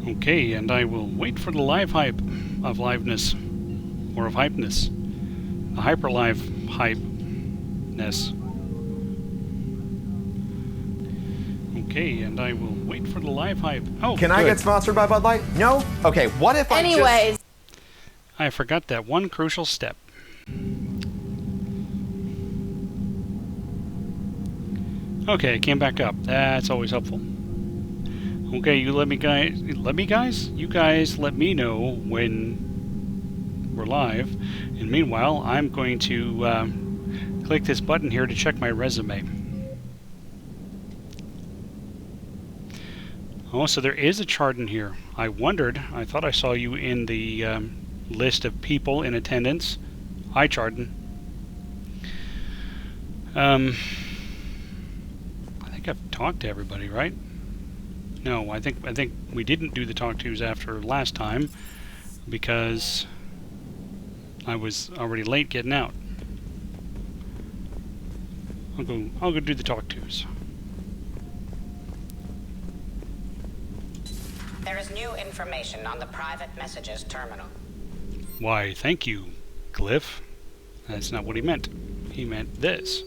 Okay, and I will wait for the live hype of liveness, or of hypeness. The hyperlive hypeness. Okay, and I will wait for the live hype. Oh, Can I get sponsored by Bud Light? No? Okay, what if Anyways. I forgot that one crucial step. Okay, it came back up. That's always helpful. Okay, you let me guys, you guys let me know when we're live. And meanwhile, I'm going to click this button here to check my resume. Oh, so there is a chart in here. I thought I saw you in the list of people in attendance. Hi, Chardon. I think I've talked to everybody, right? No, I think we didn't do the talk tos after last time because I was already late getting out. I'll go do the talk tos. There is new information on the private messages terminal. Why, thank you, Glyph. That's not what he meant. He meant this.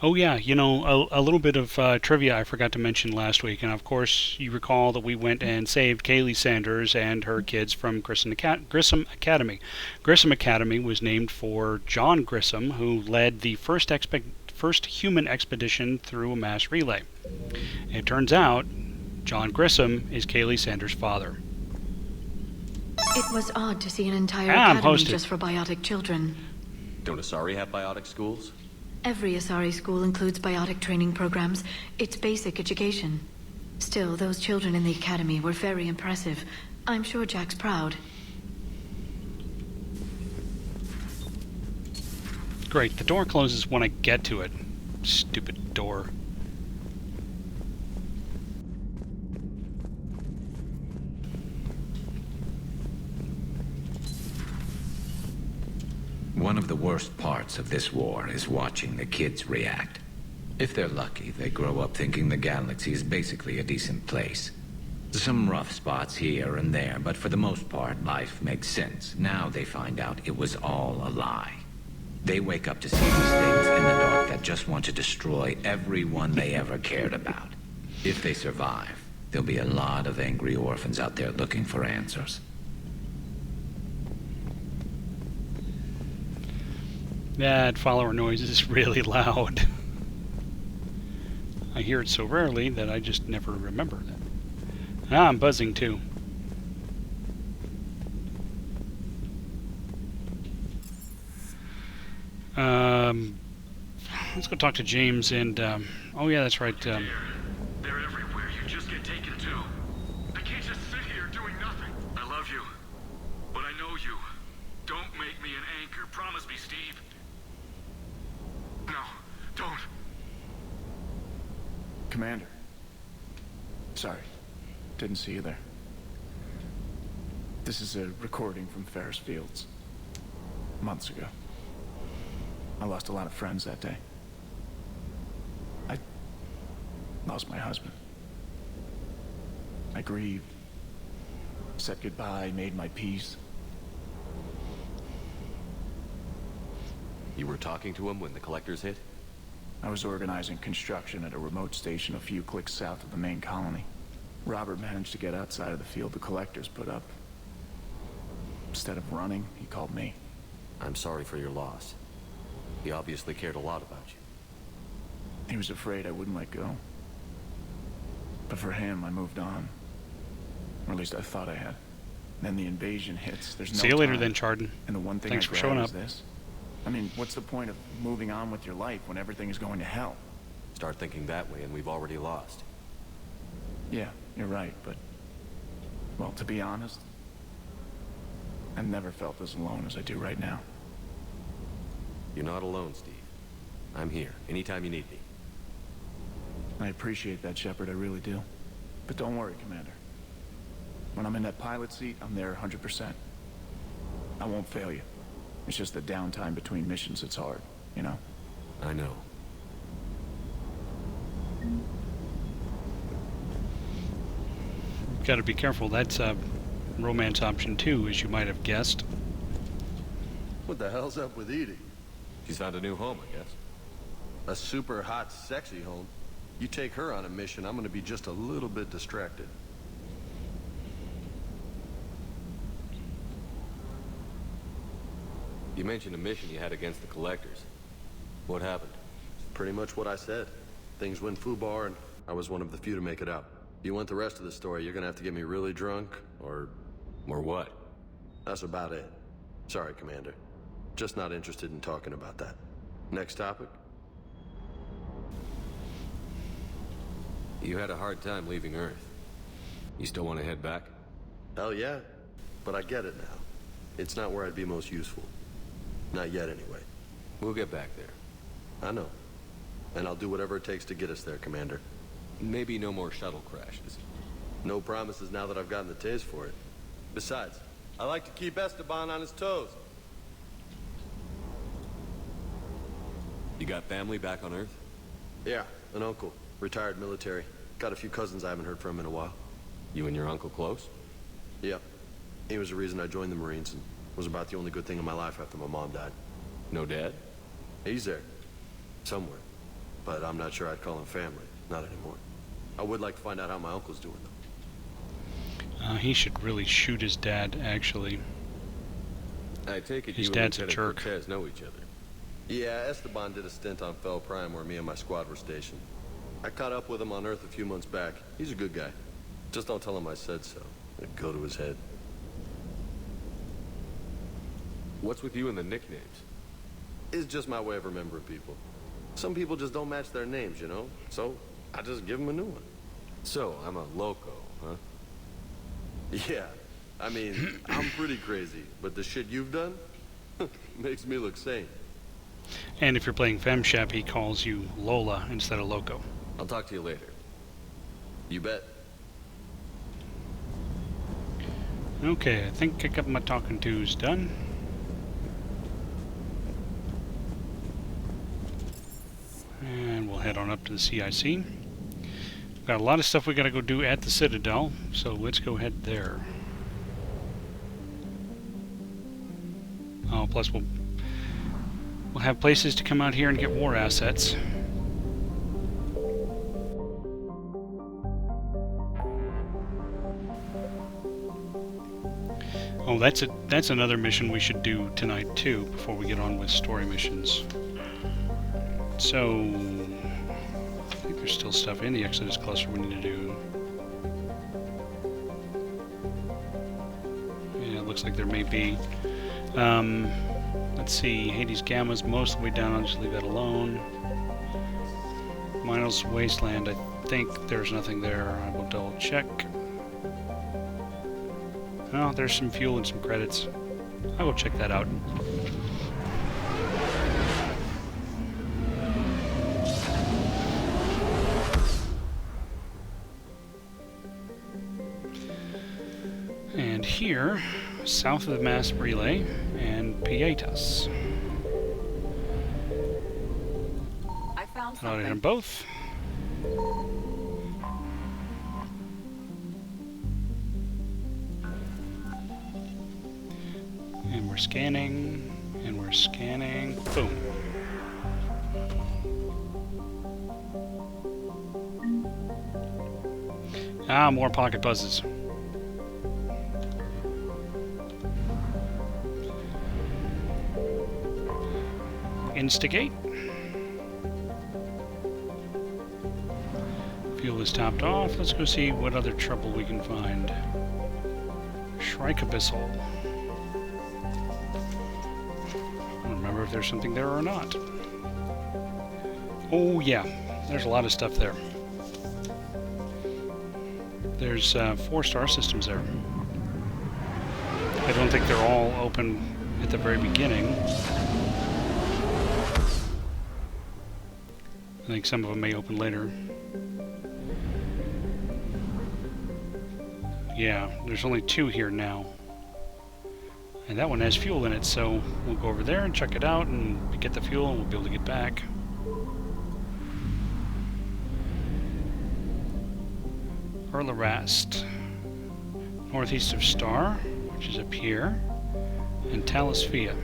Oh yeah, you know, a little bit of trivia I forgot to mention last week, and of course you recall that we went and saved Kaylee Sanders and her kids from Grissom Academy. Grissom Academy was named for John Grissom, who led the first human expedition through a mass relay. It turns out John Grissom is Kaylee Sanders' father. It was odd to see an entire academy hosted. just for biotic children. Don't Asari have biotic schools? Every Asari school includes biotic training programs. It's basic education. Still, those children in the academy were very impressive. I'm sure Jack's proud. Great, the door closes when I get to it. Stupid door. One of the worst parts of this war is watching the kids react. If they're lucky, they grow up thinking the galaxy is basically a decent place. Some rough spots here and there, but for the most part, life makes sense. Now they find out it was all a lie. They wake up to see these things in the dark that just want to destroy everyone they ever cared about. If they survive, there'll be a lot of angry orphans out there looking for answers. That follower noise is really loud. I hear it so rarely that I just never remember it. I'm buzzing too. Let's go talk to James and, oh yeah, that's right. They're everywhere. You just get taken too. I can't just sit here doing nothing. I love you, but I know you. Don't make me an anchor. Promise me, Steve. No, don't. Commander. Sorry. Didn't see you there. This is a recording from Ferris Fields. Months ago. I lost a lot of friends that day. I lost my husband. I grieved. Said goodbye, made my peace. You were talking to him when the collectors hit? I was organizing construction at a remote station a few clicks south of the main colony. Robert managed to get outside of the field the collectors put up. Instead of running, he called me. I'm sorry for your loss. He obviously cared a lot about you. He was afraid I wouldn't let go. But for him, I moved on. Or at least I thought I had. Then the invasion hits. There's no See you later time. then, Chardon. And the one thing Thanks I for grabbed showing is up. this. I mean, what's the point of moving on with your life when everything is going to hell? Start thinking that way and we've already lost. Yeah, you're right, but... Well, to be honest, I've never felt as alone as I do right now. You're not alone, Steve. I'm here, anytime you need me. I appreciate that, Shepard, I really do. But don't worry, Commander. When I'm in that pilot seat, I'm there 100%. I won't fail you. It's just the downtime between missions that's hard, you know? I know. got to be careful. That's a romance option too, as you might have guessed. What the hell's up with Edie? She's found a new home, I guess. A super hot, sexy home. You take her on a mission, I'm gonna be just a little bit distracted. You mentioned a mission you had against the Collectors. What happened? Pretty much what I said. Things went foobar, and I was one of the few to make it out. If you want the rest of the story, you're gonna have to get me really drunk, or... Or what? That's about it. Sorry, Commander. Just not interested in talking about that. Next topic? You had a hard time leaving Earth. You still want to head back? Hell yeah. But I get it now. It's not where I'd be most useful. Not yet, anyway. We'll get back there. I know. And I'll do whatever it takes to get us there, Commander. Maybe no more shuttle crashes. No promises now that I've gotten the taste for it. Besides, I like to keep Esteban on his toes. You got family back on Earth? Yeah, an uncle. Retired military. Got a few cousins I haven't heard from in a while. You and your uncle close? Yep. He was the reason I joined the Marines and was about the only good thing in my life after my mom died. No dad? He's there. Somewhere. But I'm not sure I'd call him family. Not anymore. I would like to find out how my uncle's doing, though. He should really shoot his dad, actually. I take it His you dad's and a Lieutenant jerk. Cortez know each other. Yeah, Esteban did a stint on Fel Prime where me and my squad were stationed. I caught up with him on Earth a few months back. He's a good guy. Just don't tell him I said so. It'd go to his head. What's with you and the nicknames? It's just my way of remembering people. Some people just don't match their names, you know? So, I just give them a new one. So, I'm a loco, huh? Yeah. I mean, I'm pretty crazy, but the shit you've done makes me look sane. And if you're playing FemShep, he calls you Lola instead of Loco. I'll talk to you later. You bet. Okay, I think I got my talking to's done. And we'll head on up to the CIC. We've got a lot of stuff we gotta go do at the Citadel, so let's go head there. Oh, plus we'll have places to come out here and get war assets. Oh, that's another mission we should do tonight too, before we get on with story missions. So, I think there's still stuff in the Exodus cluster we need to do. Yeah, it looks like there may be. Let's see, Hades Gamma's most of the way down, I'll just leave that alone. Miles Wasteland, I think there's nothing there. I will double check. Oh, there's some fuel and some credits. I will check that out. And here, south of the mass relay and Pietas. I found I'll hit something. them both. And we're scanning, and we're scanning. Boom. Ah, more pocket buzzes. Instigate. Fuel is topped off. Let's go see what other trouble we can find. Shrike Abyssal. I don't remember if there's something there or not. Oh yeah, there's a lot of stuff there. There's 4 star systems there. I don't think they're all open at the very beginning. I think some of them may open later. Yeah, there's only 2 here now. And that one has fuel in it, so we'll go over there and check it out and get the fuel and we'll be able to get back. Erlarast. northeast of Star, which is up here, and Talisphia.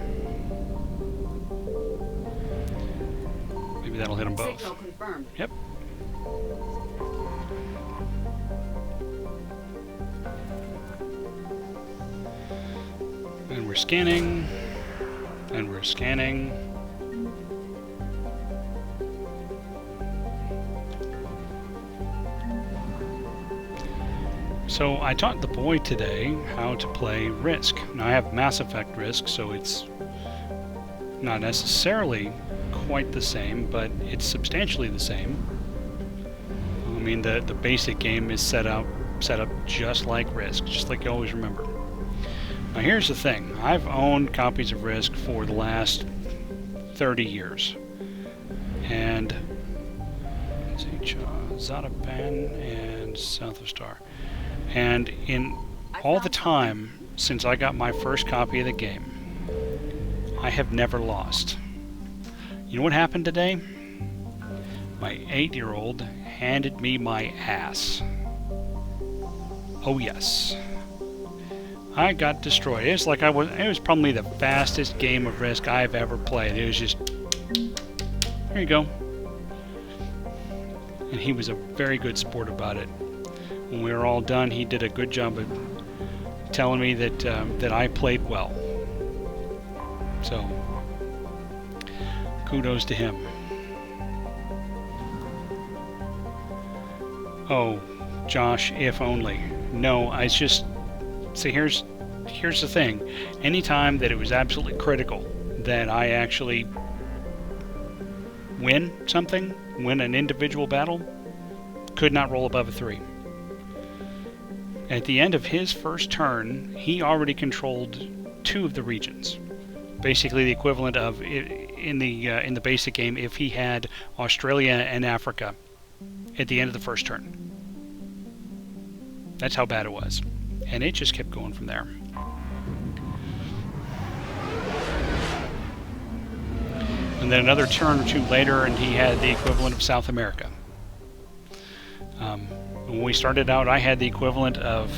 Maybe that'll hit them both. Signal confirmed. Yep. And we're scanning, and we're scanning. So I taught the boy today how to play Risk. Now I have Mass Effect Risk, so it's not necessarily quite the same, but it's substantially the same. I mean, the basic game is set up just like Risk, just like you always remember. Now here's the thing. I've owned copies of Risk for the last 30 years. And let's see, Zatapan and South of Star. And in all the time since I got my first copy of the game, I have never lost. You know what happened today? My 8-year-old handed me my ass. Oh yes. I got destroyed. It was probably the fastest game of Risk I've ever played. It was just, here you go. And he was a very good sport about it. When we were all done, he did a good job of telling me that I played well. So, kudos to him. Oh, Josh, if only. No, I just... See, here's the thing. Anytime that it was absolutely critical that I actually win something, win an individual battle, could not roll above a 3. At the end of his first turn, he already controlled 2 of the regions. Basically the equivalent of, in the basic game, if he had Australia and Africa at the end of the first turn. That's how bad it was. And it just kept going from there. And then another turn or 2 later, and he had the equivalent of South America. When we started out, I had the equivalent of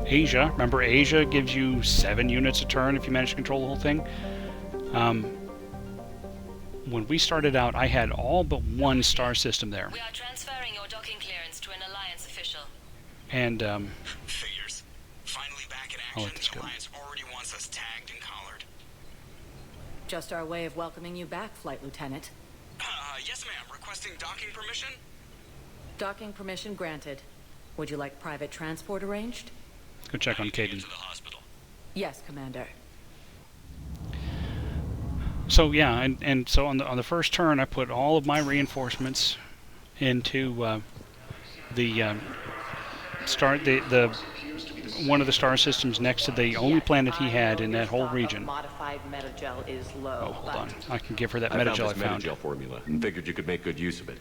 Asia. Remember, Asia gives you 7 units a turn if you manage to control the whole thing. When we started out, I had all but 1 star system there. We are transferring your docking clearance to an Alliance official. And figures. Finally back in I'll action. let this The go. Alliance already wants us tagged and collared. Just our way of welcoming you back, Flight Lieutenant. Yes, ma'am. Requesting docking permission? Docking permission granted. Would you like private transport arranged? Go check on Caden. To the hospital. Yes, Commander. So yeah, and so on the first turn, I put all of my reinforcements into the one of the star systems next to the only planet he had in that whole region. Modified metagel is low. Oh, hold on. I can give her that I metagel found this I found. metagel formula and figured you could make good use of it.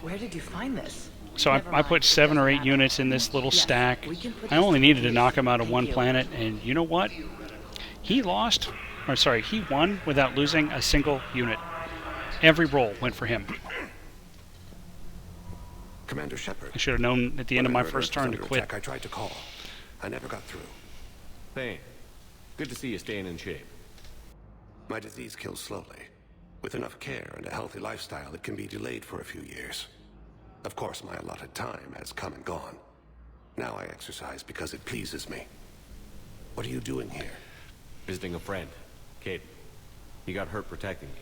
Where did you find this? So I put 7 or 8 units in this little stack. I only needed to knock him out of 1 planet, and you know what? He won without losing a single unit. Every roll went for him. Commander Shepard. I should have known at the end of my first turn to quit. I tried to call. I never got through. Thane, good to see you staying in shape. My disease kills slowly. With enough care and a healthy lifestyle, it can be delayed for a few years. Of course, my allotted time has come and gone. Now I exercise because it pleases me. What are you doing here? Visiting a friend, Caden. He got hurt protecting me.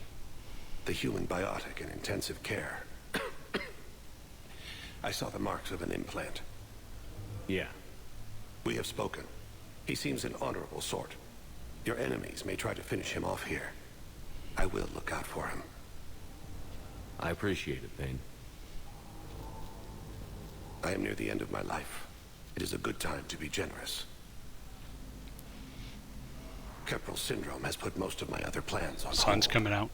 The human biotic in intensive care. I saw the marks of an implant. Yeah. We have spoken. He seems an honorable sort. Your enemies may try to finish him off here. I will look out for him. I appreciate it, Thane. I am near the end of my life. It is a good time to be generous. Keppel syndrome has put most of my other plans on Sun's hold. coming out.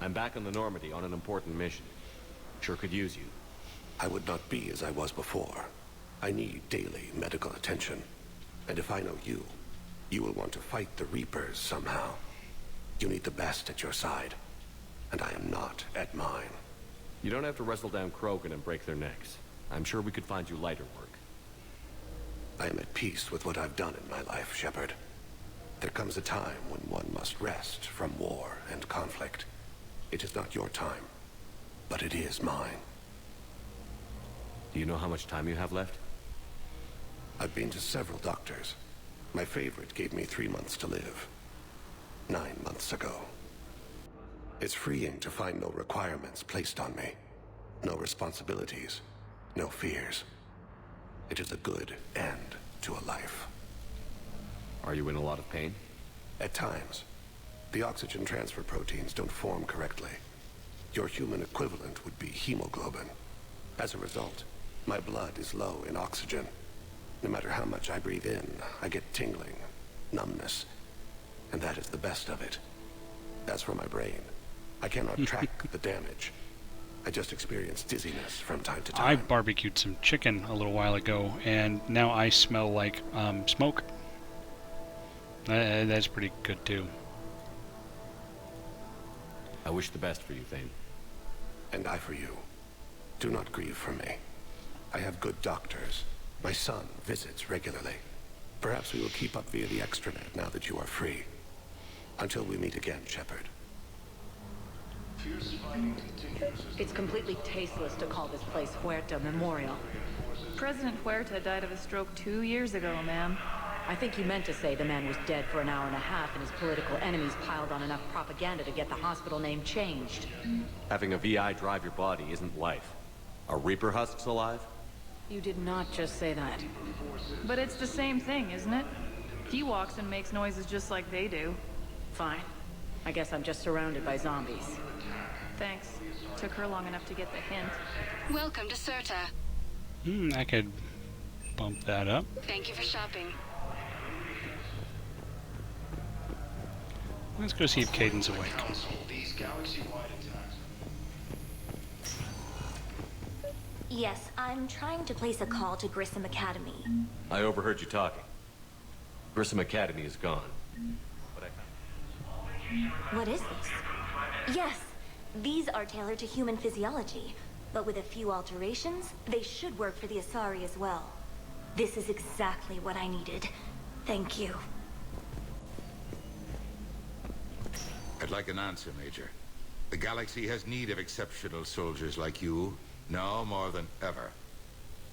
I'm back on the Normandy on an important mission. Sure could use you. I would not be as I was before. I need daily medical attention. And if I know you, you will want to fight the Reapers somehow. You need the best at your side. and I am not at mine. You don't have to wrestle down Krogan and break their necks. I'm sure we could find you lighter work. I am at peace with what I've done in my life, Shepard. There comes a time when one must rest from war and conflict. It is not your time, but it is mine. Do you know how much time you have left? I've been to several doctors. My favorite gave me 3 months to live. 9 months ago. It's freeing to find no requirements placed on me. No responsibilities. No fears. It is a good end to a life. Are you in a lot of pain? At times. The oxygen transfer proteins don't form correctly. Your human equivalent would be hemoglobin. As a result, my blood is low in oxygen. No matter how much I breathe in, I get tingling, numbness, and that is the best of it. As for my brain, I cannot track the damage. I just experience dizziness from time to time. I barbecued some chicken a little while ago, and now I smell like smoke. That's pretty good too. I wish the best for you, Thane. And I for you. Do not grieve for me. I have good doctors. My son visits regularly. Perhaps we will keep up via the extranet now that you are free. Until we meet again, Shepard. It's completely tasteless to call this place Huerta Memorial. President Huerta died of a stroke 2 years ago, ma'am. I think you meant to say the man was dead for an hour and a half and his political enemies piled on enough propaganda to get the hospital name changed. Having a VI drive your body isn't life. Are Reaper husks alive? You did not just say that. But it's the same thing, isn't it? He walks and makes noises just like they do. Fine. I guess I'm just surrounded by zombies. Thanks. Took her long enough to get the hint. Welcome to Serta. I could bump that up. Thank you for shopping. Let's go see if Kaiden's awake. Yes, I'm trying to place a call to Grissom Academy. I overheard you talking. Grissom Academy is gone. But What is this? Yes, these are tailored to human physiology, but with a few alterations, they should work for the Asari as well. This is exactly what I needed. Thank you. I'd like an answer, Major. The galaxy has need of exceptional soldiers like you, now more than ever.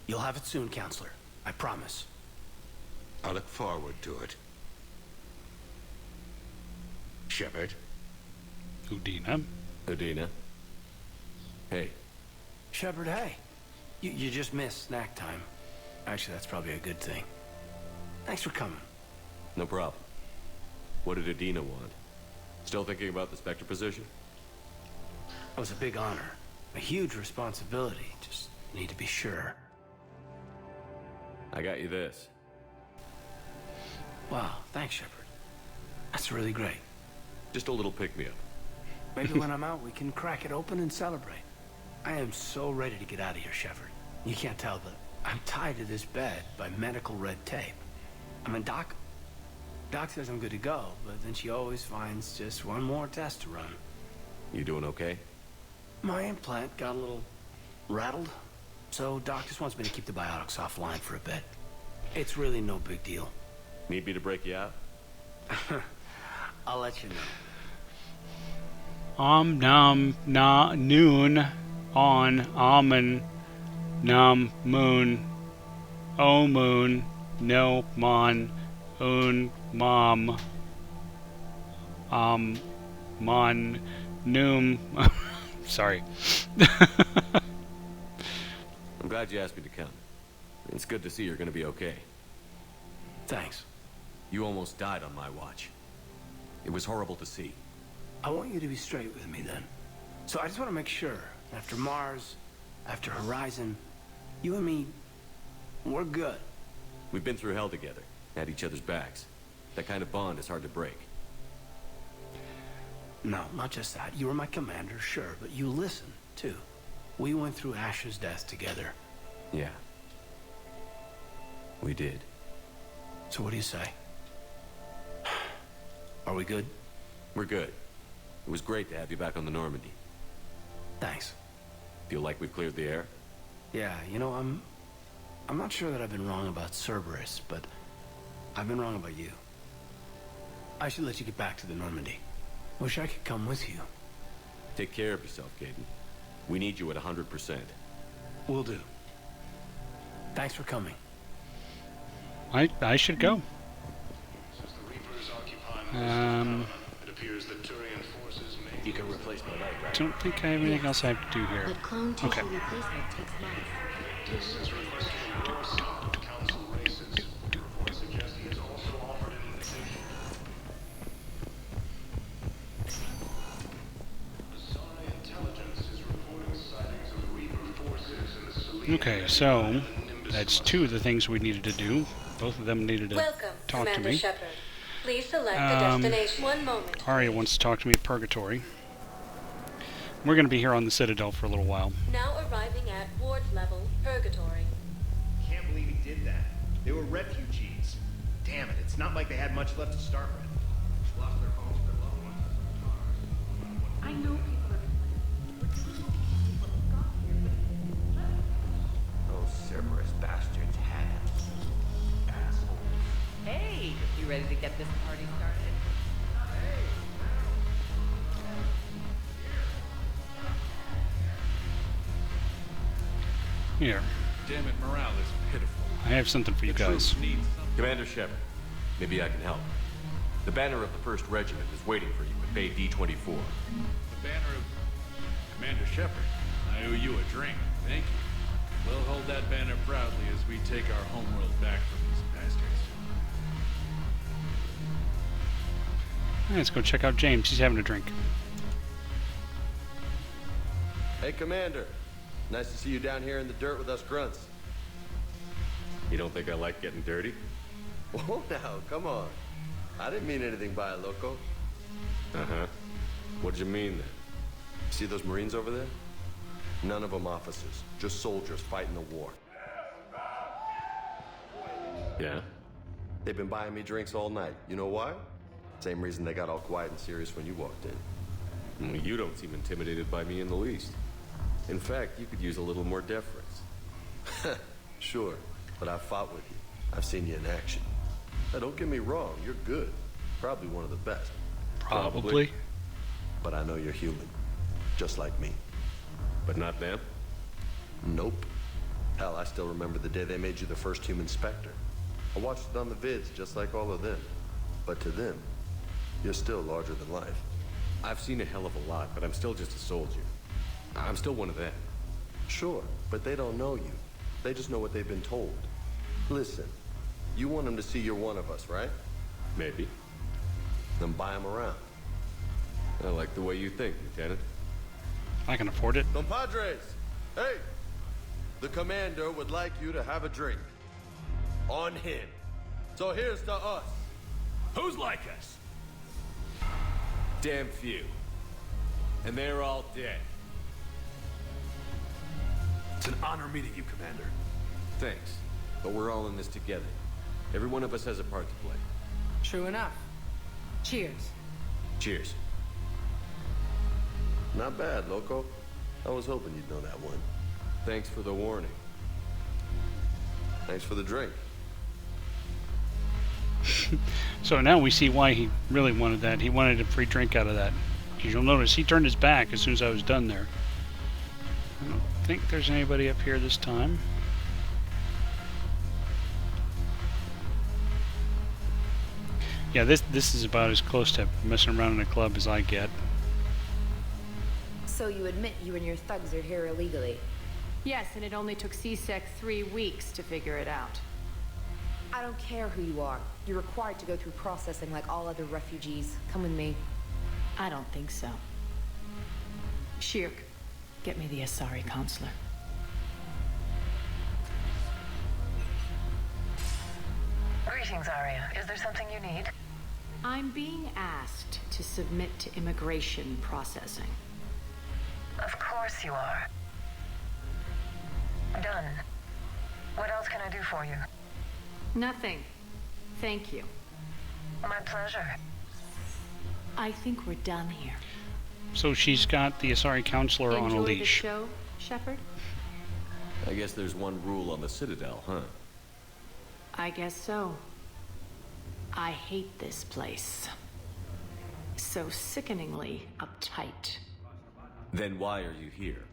You'll have it soon, Counselor. I promise. I look forward to it. Shepard? Udina. Udina. Hey. Shepard, hey. You just missed snack time. Actually, that's probably a good thing. Thanks for coming. No problem. What did Udina want? Still thinking about the Spectre position? It was a big honor. A huge responsibility. Just need to be sure. I got you this. Wow, thanks, Shepard. That's really great. Just a little pick-me-up. Maybe when I'm out, we can crack it open and celebrate. I am so ready to get out of here, Shepard. You can't tell, but I'm tied to this bed by medical red tape. I mean, Doc says I'm good to go, but then she always finds just one more test to run. You doing okay? My implant got a little rattled, so Doc just wants me to keep the biotics offline for a bit. It's really no big deal. Need me to break you out? I'll let you know. Nom, na, noon, on, almond, num, moon, oh, moon, no, mon, un, mom, mon, noom. Sorry. I'm glad you asked me to come. It's good to see you're gonna be okay. Thanks. You almost died on my watch. It was horrible to see. I want you to be straight with me then. So I just want to make sure, after Mars, after Horizon, you and me, we're good. We've been through hell together, had each other's backs. That kind of bond is hard to break. No, not just that. You were my commander, sure, but you listened, too. We went through Ash's death together. Yeah. We did. So what do you say? Are we good? We're good. It was great to have you back on the Normandy. Thanks. Feel like we've cleared the air? Yeah, you know, I'm not sure that I've been wrong about Cerberus, but I've been wrong about you. I should let you get back to the Normandy. Wish I could come with you. Take care of yourself, Caden. We need you at 100%. Will do. Thanks for coming. I should go. You can replace my light, right? Don't think I have anything else I have to do here. But clone tissue Okay. replacement takes months. This is requesting endorsement of council races. Report suggests he has also offered an invitation. Asari Intelligence is reporting sightings of Reaper forces in the Selene. Okay, so that's two of the things we needed to do. Both of them needed to Welcome, talk Commander to me. Shepard. Please select the destination. One moment. Arya wants to talk to me at Purgatory. We're going to be here on the Citadel for a little while. Now arriving at ward level, Purgatory. Can't believe he did that. They were refugees. Damn it, it's not like they had much left to start with. Lost their homes, their loved ones. I know people are Those Cerberus bastards have. Asshole. Hey, you ready to get this party started? Here, Damn it, morale is pitiful. I have something for you guys. Commander Shepard, maybe I can help. The banner of the 1st Regiment is waiting for you at Bay D-24. The banner of Commander Shepard. I owe you a drink. Thank you. We'll hold that banner proudly as we take our homeworld back from these bastards. Let's go check out James. He's having a drink. Hey, Commander. Nice to see you down here in the dirt with us grunts. You don't think I like getting dirty? Oh, now, come on. I didn't mean anything by it, loco. Uh-huh. What did you mean then? See those Marines over there? None of them officers, just soldiers fighting the war. Yeah? They've been buying me drinks all night. You know why? Same reason they got all quiet and serious when you walked in. Well, you don't seem intimidated by me in the least. In fact, you could use a little more deference. Sure, but I've fought with you. I've seen you in action. Now, don't get me wrong, you're good. Probably one of the best. Probably. But I know you're human. Just like me. But not them? Nope. Hell, I still remember the day they made you the first human Spectre. I watched it on the vids, just like all of them. But to them, you're still larger than life. I've seen a hell of a lot, but I'm still just a soldier. I'm still one of them. Sure, but they don't know you. They just know what they've been told. Listen, you want them to see you're one of us, right? Maybe. Then buy them around. I like the way you think, Lieutenant. I can afford it. Compadres, hey! The commander would like you to have a drink. On him. So here's to us. Who's like us? Damn few. And they're all dead. It's an honor meeting you, Commander. Thanks. But we're all in this together. Every one of us has a part to play. True enough. Cheers. Cheers. Not bad, loco. I was hoping you'd know that one. Thanks for the warning. Thanks for the drink. So now we see why he really wanted that. He wanted a free drink out of that. Because you'll notice he turned his back as soon as I was done there. I don't think there's anybody up here this time. Yeah, this is about as close to messing around in a club as I get. So you admit you and your thugs are here illegally? Yes, and it only took CSEC 3 weeks to figure it out. I don't care who you are. You're required to go through processing like all other refugees. Come with me. I don't think so. Shirk, get me the Asari consular. Greetings, Arya. Is there something you need? I'm being asked to submit to immigration processing. Of course you are. Done. What else can I do for you? Nothing. Thank you. My pleasure. I think we're done here. So she's got the Asari counselor on a Enjoy the leash. show, Shepard? I guess there's one rule on the Citadel, huh? I guess so. I hate this place. So sickeningly uptight. Then why are you here?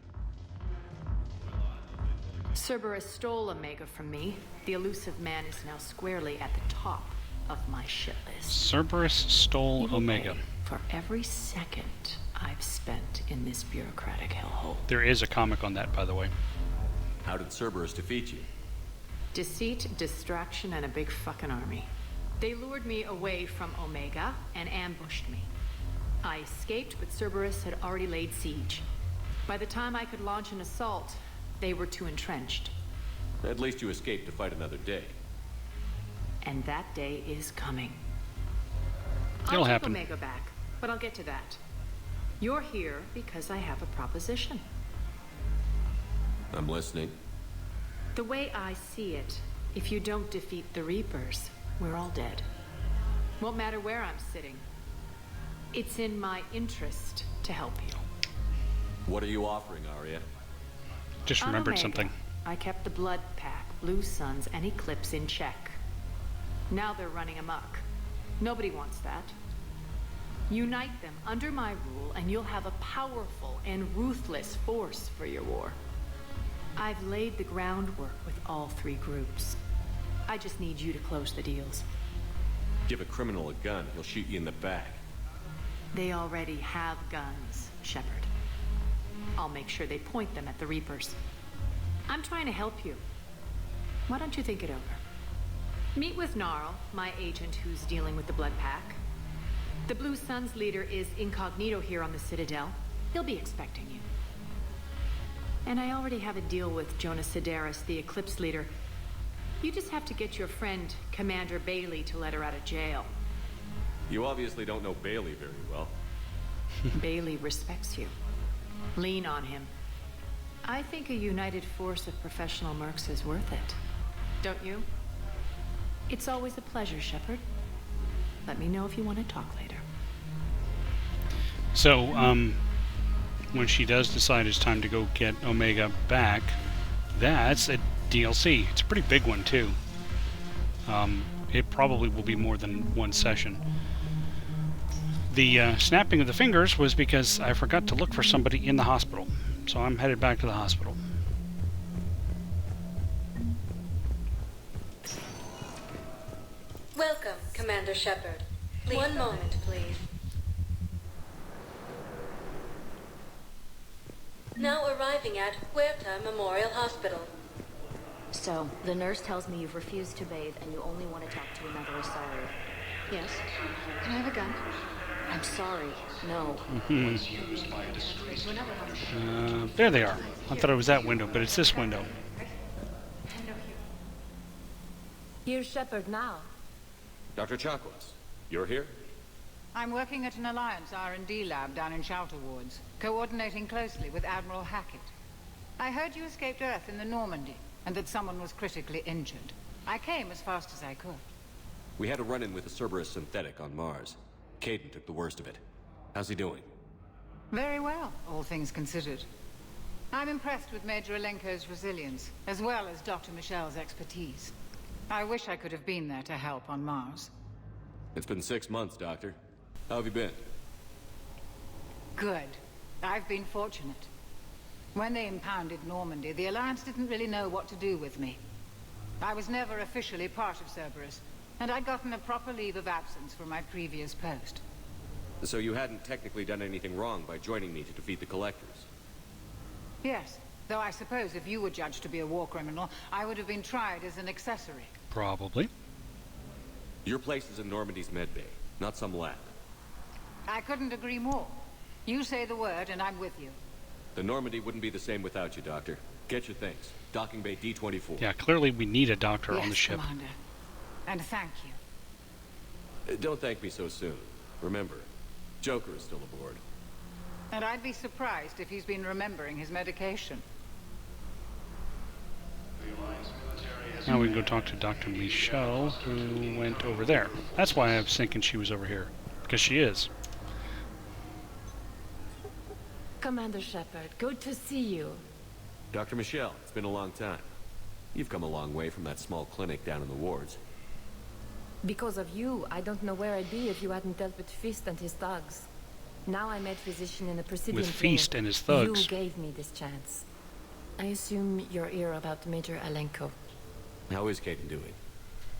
Cerberus stole Omega from me. The elusive man is now squarely at the top of my shit list. Cerberus stole He will Omega. pay for every second I've spent in this bureaucratic hellhole. There is a comic on that, by the way. How did Cerberus defeat you? Deceit, distraction, and a big fucking army. They lured me away from Omega and ambushed me. I escaped, but Cerberus had already laid siege. By the time I could launch an assault, they were too entrenched. At least you escaped to fight another day. And that day is coming. It'll I'll take happen. Omega back, but I'll get to that. You're here because I have a proposition. I'm listening. The way I see it, if you don't defeat the Reapers, we're all dead. Won't matter where I'm sitting. It's in my interest to help you. What are you offering, Arya? Just On remembered Omega, something. I kept the Blood Pack, Blue Suns, and Eclipse in check. Now they're running amok. Nobody wants that. Unite them under my rule, and you'll have a powerful and ruthless force for your war. I've laid the groundwork with all three groups. I just need you to close the deals. Give a criminal a gun, he'll shoot you in the back. They already have guns, Shepard. I'll make sure they point them at the Reapers. I'm trying to help you. Why don't you think it over? Meet with Gnarl, my agent who's dealing with the Blood Pack. The Blue Suns leader is incognito here on the Citadel. He'll be expecting you. And I already have a deal with Jonas Sidaris, the Eclipse leader. You just have to get your friend, Commander Bailey, to let her out of jail. You obviously don't know Bailey very well. Bailey respects you. Lean on him. I think a united force of professional mercs is worth it. Don't you? It's always a pleasure, Shepard. Let me know if you want to talk later. So, when she does decide it's time to go get Omega back, that's a DLC. It's a pretty big one, too. It probably will be more than one session. The snapping of the fingers was because I forgot to look for somebody in the hospital. So I'm headed back to the hospital. Welcome, Commander Shepard. One moment, please. Now arriving at Huerta Memorial Hospital. So, the nurse tells me you've refused to bathe and you only want to talk to another Asari. Yes? Can I have a gun? I'm sorry. No. There they are. I thought it was that window, but it's this window. Here's Shepard now. Dr. Chakwas, you're here? I'm working at an Alliance R&D lab down in Shelter Wards, coordinating closely with Admiral Hackett. I heard you escaped Earth in the Normandy, and that someone was critically injured. I came as fast as I could. We had a run-in with a Cerberus synthetic on Mars. Caden took the worst of it. How's he doing? Very well, all things considered. I'm impressed with Major Alenko's resilience, as well as Dr. Michelle's expertise. I wish I could have been there to help on Mars. It's been 6 months, Doctor. How have you been? Good. I've been fortunate. When they impounded Normandy, the Alliance didn't really know what to do with me. I was never officially part of Cerberus, and I'd gotten a proper leave of absence from my previous post. So you hadn't technically done anything wrong by joining me to defeat the Collectors? Yes, though I suppose if you were judged to be a war criminal, I would have been tried as an accessory. Probably. Your place is in Normandy's medbay, not some lab. I couldn't agree more. You say the word and I'm with you. The Normandy wouldn't be the same without you, Doctor. Get your things. Docking Bay D-24. Yeah, clearly we need a doctor Yes, on the ship. Commander. And thank you. Don't thank me so soon. Remember, Joker is still aboard. And I'd be surprised if he's been remembering his medication. Now we can go talk to Dr. Michelle, who went over there. That's why I was thinking she was over here. Because she is. Commander Shepard, good to see you. Dr. Michelle, it's been a long time. You've come a long way from that small clinic down in the wards. Because of you, I don't know where I'd be if you hadn't dealt with Feast and his thugs. Now I'm head physician in the Presidium With Feast clinic. and his thugs? You gave me this chance. I assume you're here about Major Alenko. How is Kaden doing?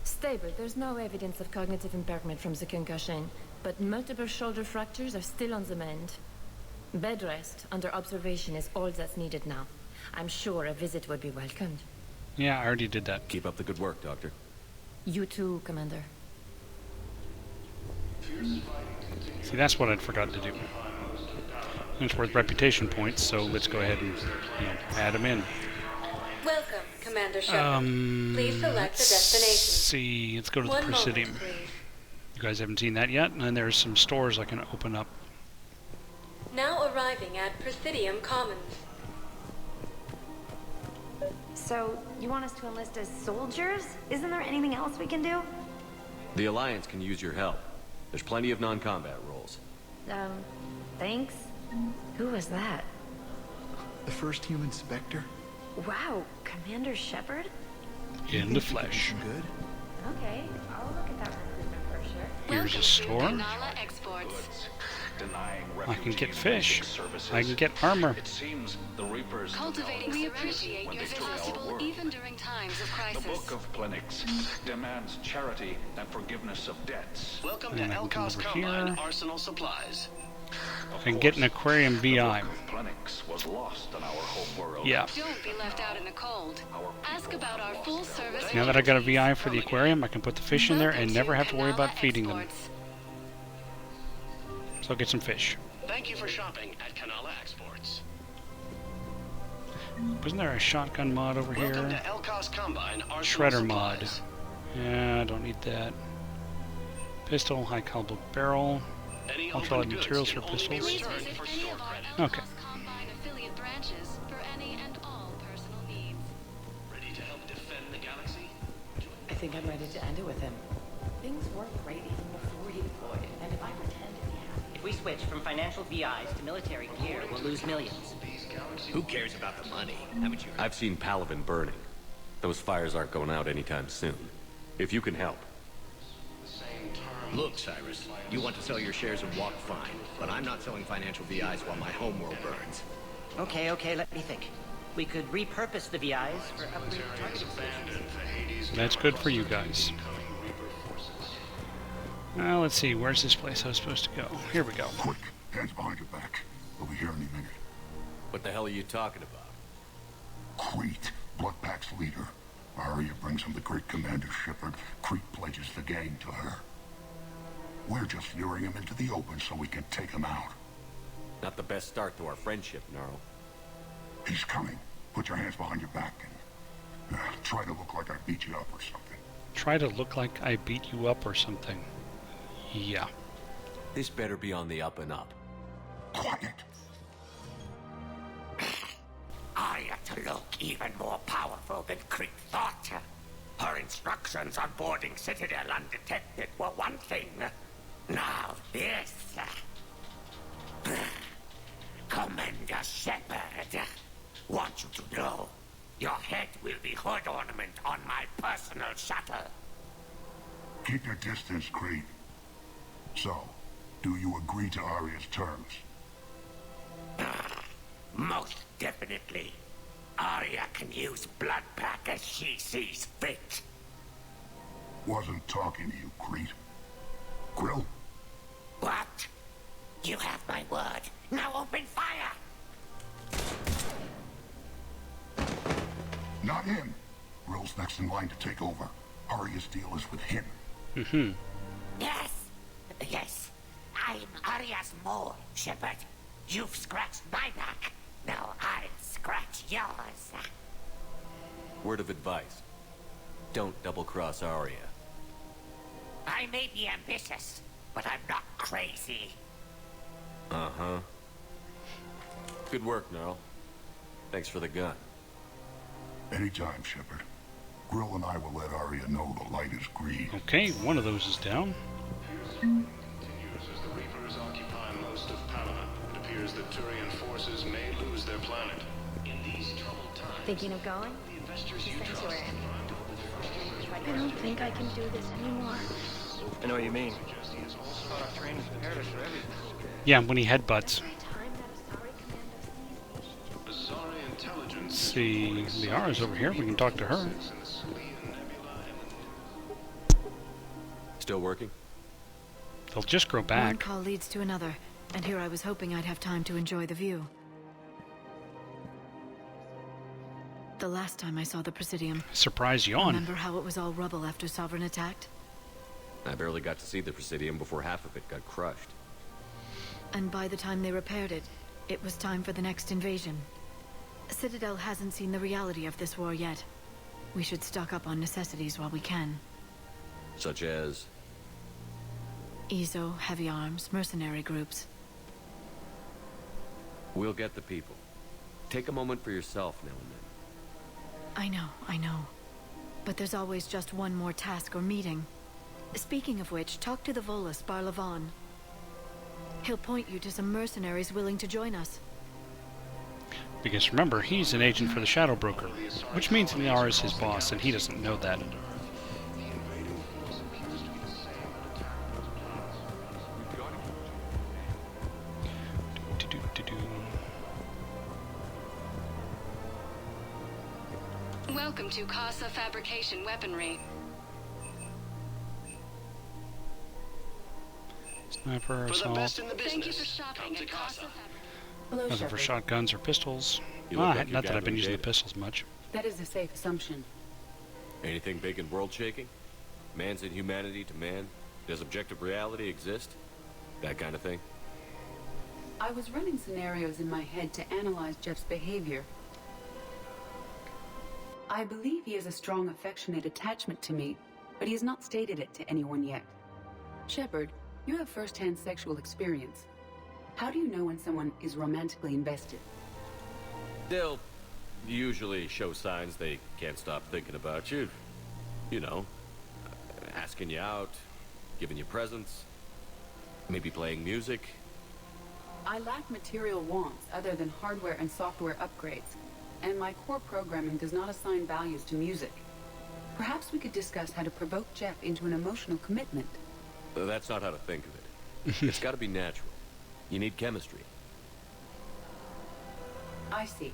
Stable. There's no evidence of cognitive impairment from the concussion, but multiple shoulder fractures are still on the mend. Bed rest under observation is all that's needed now. I'm sure a visit would be welcomed. Yeah, I already did that. Keep up the good work, Doctor. You too, Commander. See, that's what I'd forgotten to do. It's worth reputation points, so let's go ahead and add them in. Welcome, Commander Shepard. Please select the destination. See, let's go to the One Presidium. moment, please. You guys haven't seen that yet, and then there's some stores I can open up. Now arriving at Presidium Commons. So, you want us to enlist as soldiers? Isn't there anything else we can do? The Alliance can use your help. There's plenty of non-combat roles. Thanks. Who was that? The first human Spectre? Wow, Commander Shepard? In the flesh. Good. Okay, I'll look at that recruitment brochure. Here's a store. I can get fish. I can get armor. It seems the Reapers Cultivating we appreciate your possible even during times of crisis. The Book of Plenix demands charity and forgiveness of debts. Welcome And to I can come Elkos over Combine here. Arsenal Supplies. I can get an aquarium VI. Plenix was lost in our home world. Yeah. Don't be left out in the cold. Ask about our full service. Now that I got a VI for the aquarium, I can put the fish in there and never have to worry about feeding them. So I'll get some fish. Thank you for shopping at Kanala Exports. Wasn't there a shotgun mod over Welcome to here? Elkos Combine Arsenal Shredder mod. Supplies. Yeah, I don't need that. Pistol, high caliber barrel. Any Ultralight open goods materials can for only be pistols. returned for store credit. Okay. Combine affiliate branches for any and all personal needs. Ready to help defend the galaxy? I think I'm ready to end it with him. Things weren't great even before he deployed, and if I pretend to be happy... If we switch from financial VIs to military gear, we'll lose millions. Who cares about the money? Haven't you? I've seen Palaven burning. Those fires aren't going out anytime soon. If you can help. Look, Cyrus, you want to sell your shares of Walk fine, but I'm not selling financial VIs while my homeworld burns. Okay, let me think. We could repurpose the VIs for upgraded targeting stations. That's good for you guys. Let's see, where's this place I was supposed to go? Here we go. Quick, hands behind your back. We'll be here any minute. What the hell are you talking about? Crete, Bloodpack's leader. Arya brings him the great Commander Shepard. Crete pledges the gang to her. We're just luring him into the open so we can take him out. Not the best start to our friendship, Gnarl. He's coming. Put your hands behind your back and try to look like I beat you up or something. Try to look like I beat you up or something. Yeah. This better be on the up and up. Quiet. Arya to look even more powerful than Crete thought. Her instructions on boarding Citadel undetected were one thing. Now this. Commander Shepard, want you to know, your head will be hood ornament on my personal shuttle. Keep your distance, Crete. So, do you agree to Arya's terms? Most definitely. Arya can use Bloodpack as she sees fit. Wasn't talking to you, Crete. Grill? What? You have my word. Now open fire! Not him. Grill's next in line to take over. Arya's deal is with him. Mm-hmm. Yes. I'm Arya's mole, Shepard. You've scratched my back. Now I'll scratch yours. Word of advice. Don't double-cross Arya. I may be ambitious, but I'm not crazy. Uh-huh. Good work, Gnarl. Thanks for the gun. Anytime, Shepard. Grill and I will let Arya know the light is green. Okay, one of those is down. Continues as the Reapers occupy most of Palaven. It appears appears that Turian forces may lose their planet. In these troubled times, Thinking of going? the investors you trust. Sanctuary. I don't think I can do this anymore. I know what you mean. Yeah, when he headbutts. Azari intelligence. Let's see, Liara's over here. We can talk to her. Still working? They'll just grow One back. call leads to another, and here I was hoping I'd have time to enjoy the view. The last time I saw the Presidium, Surprise yawn. remember how it was all rubble after Sovereign attacked? I barely got to see the Presidium before half of it got crushed. And by the time they repaired it, it was time for the next invasion. Citadel hasn't seen the reality of this war yet. We should stock up on necessities while we can. Such as? EZO, heavy arms, mercenary groups. We'll get the people. Take a moment for yourself now and then. I know. But there's always just one more task or meeting. Speaking of which, talk to the Volus, Barlavan. He'll point you to some mercenaries willing to join us. Because remember, he's an agent for the Shadow Broker, which means Liara is his boss, and he doesn't know that. Welcome to Casa Fabrication Weaponry. Sniper, assault. Thank you for shopping at Casa. Hello, Nothing for Shepard. shotguns or pistols. You look like you're Not that I've been gathering using the data. pistols much. That is a safe assumption. Anything big and world-shaking? Man's inhumanity to man? Does objective reality exist? That kind of thing? I was running scenarios in my head to analyze Jeff's behavior. I believe he has a strong affectionate attachment to me, but he has not stated it to anyone yet. Shepard, you have first-hand sexual experience. How do you know when someone is romantically invested? They'll usually show signs they can't stop thinking about you. You know, asking you out, giving you presents, maybe playing music. I lack material wants other than hardware and software upgrades, and my core programming does not assign values to music. Perhaps we could discuss how to provoke Jeff into an emotional commitment. That's not how to think of it. It's got to be natural. You need chemistry. I see.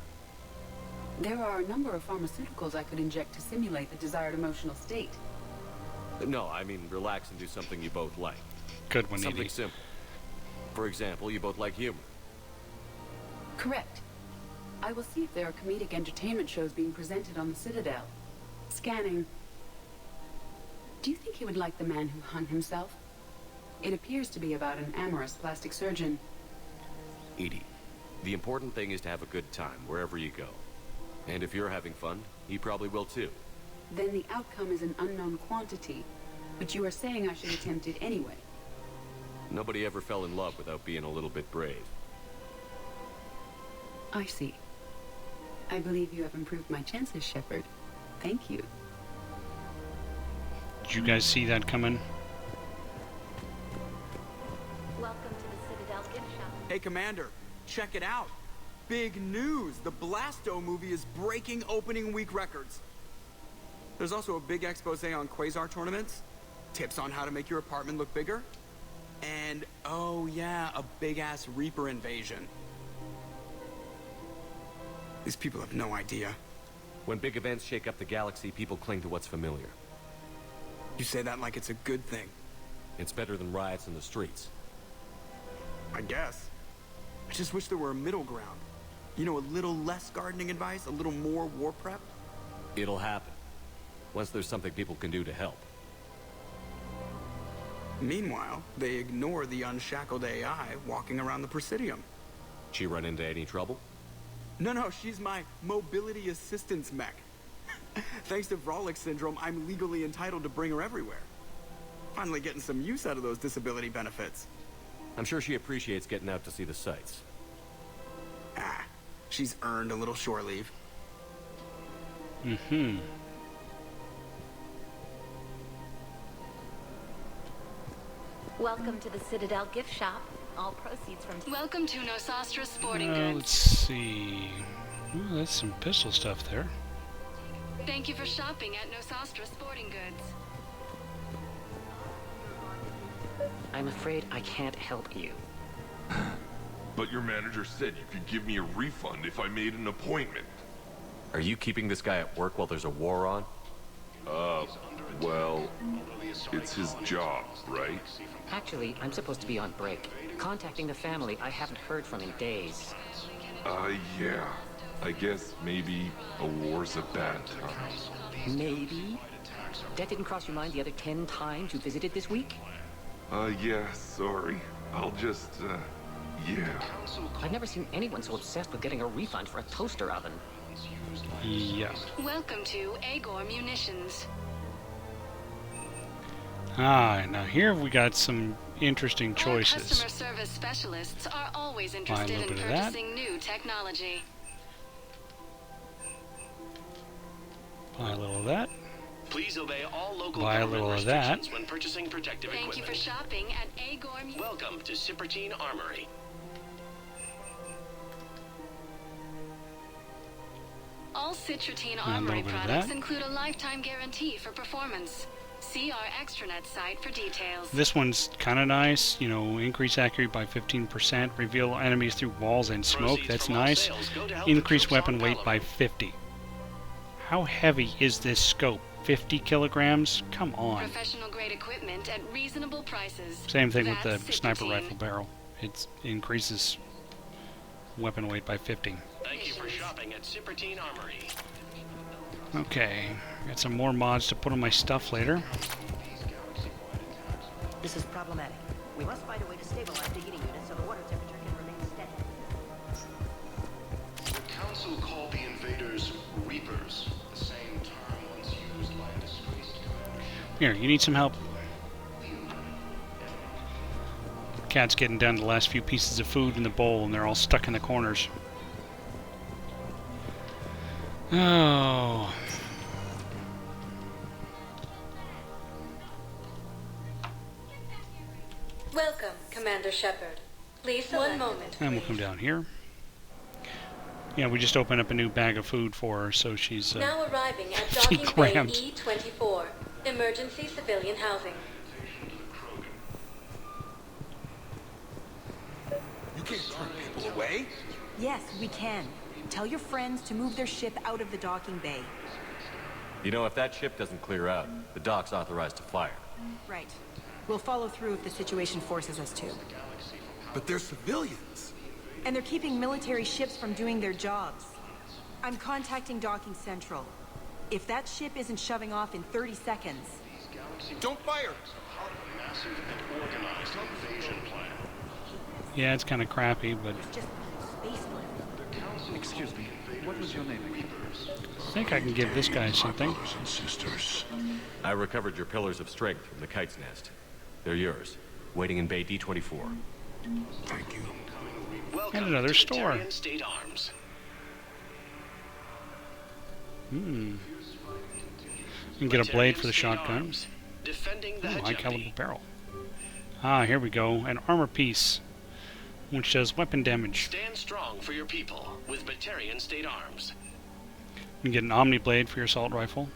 There are a number of pharmaceuticals I could inject to simulate the desired emotional state. No, I mean relax and do something you both like. Good one, Something Edie. simple. For example, you both like humor. Correct. I will see if there are comedic entertainment shows being presented on the Citadel. Scanning. Do you think he would like The Man Who Hung Himself? It appears to be about an amorous plastic surgeon. Edie, the important thing is to have a good time wherever you go. And if you're having fun, he probably will too. Then the outcome is an unknown quantity, but you are saying I should attempt it anyway. Nobody ever fell in love without being a little bit brave. I see. I believe you have improved my chances, Shepard. Thank you. Did you guys see that coming? Welcome to the Citadel gift shop. Hey, Commander, check it out. Big news! The Blasto movie is breaking opening week records. There's also a big expose on Quasar tournaments, tips on how to make your apartment look bigger, and, oh yeah, a big-ass Reaper invasion. These people have no idea. When big events shake up the galaxy, people cling to what's familiar. You say that like it's a good thing. It's better than riots in the streets. I guess. I just wish there were a middle ground. You know, a little less gardening advice, a little more war prep. It'll happen. Once there's something people can do to help. Meanwhile, they ignore the unshackled AI walking around the Presidium. She run into any trouble? No, she's my mobility assistance mech. Thanks to Vrolic syndrome, I'm legally entitled to bring her everywhere. Finally getting some use out of those disability benefits. I'm sure she appreciates getting out to see the sights. Ah, she's earned a little shore leave. Mm-hmm. Welcome to the Citadel gift shop. All proceeds from... Welcome to Nosastra Sporting Let's Goods. see. Ooh, that's some pistol stuff there. Thank you for shopping at Nosastra Sporting Goods. I'm afraid I can't help you. But your manager said you could give me a refund if I made an appointment. Are you keeping this guy at work while there's a war on? Well, it's his job, right? Actually, I'm supposed to be on break. Contacting the family, I haven't heard from in days. Yeah. I guess maybe a war's a bad time. Maybe? That didn't cross your mind the other 10 times you visited this week? Yeah, sorry. I'll just, yeah. I've never seen anyone so obsessed with getting a refund for a toaster oven. Yeah. Welcome to Agor Munitions. Now here we got some interesting choices. Customer service specialists are always interested in purchasing new technology. Buy a little of that. Please obey all local Buy a government little of that. restrictions when purchasing protective Thank equipment. you for shopping at Agor. Welcome to Cipertine Armory. All Citrotine A little Armory bit of products that. include a lifetime guarantee for performance. See our extranet site for details. This one's kind of nice. You know, increase accuracy by 15%. Reveal enemies through walls and smoke. That's nice. Increase weapon weight by 50. How heavy is this scope? 50 kilograms? Come on. Professional grade equipment at reasonable prices. Same thing with the That's sniper Citrotine. rifle barrel. It increases weapon weight by 50. Thank you for shopping at Cipertine Armory. Okay, got some more mods to put on my stuff later. This is problematic. We must find a way to stabilize the heating unit so the water temperature can remain steady. The Council called the invaders Reapers, the same term once used by a disgraced commander. Here, you need some help? Cat's getting down to the last few pieces of food in the bowl, and they're all stuck in the corners. Oh. Welcome, Commander Shepard. Please select. One moment. And we'll come down here. Yeah, we just opened up a new bag of food for her, so she's Now arriving at 50 Docking Bay grams. E-24, emergency civilian housing. You can't turn people away. Yes, we can. Tell your friends to move their ship out of the docking bay. You know, if that ship doesn't clear out, the dock's authorized to fire. Right. We'll follow through if the situation forces us to. But they're civilians. And they're keeping military ships from doing their jobs. I'm contacting Docking Central. If that ship isn't shoving off in 30 seconds... Don't fire! Part of a massive and organized invasion plan. Yeah, it's kind of crappy, but Excuse me, what was your name again? I think I can give this guy something. I recovered your pillars of strength from the kite's nest. They're yours, waiting in Bay D-24. Thank you. And another store. Batarian State Arms. You can get a blade for the State shotgun. Arms. Defending the High hegemony. caliber barrel. Here we go. An armor piece, which does weapon damage. Stand strong for your people with Batarian State Arms. You can get an Omni blade for your assault rifle.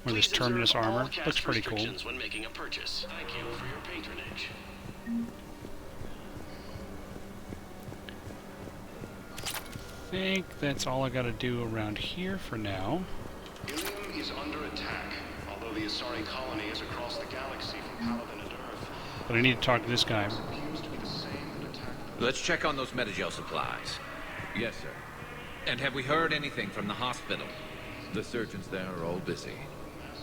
Or this Please Terminus observe all armor. cast Looks pretty cool. restrictions when making a purchase. Thank you for your patronage. I think that's all I gotta do around here for now. Ilium is under attack, although the Asari colony is across the galaxy from Paladin and Earth. But I need to talk to this guy. Let's check on those Metagel supplies. Yes, sir. And have we heard anything from the hospital? The surgeons there are all busy.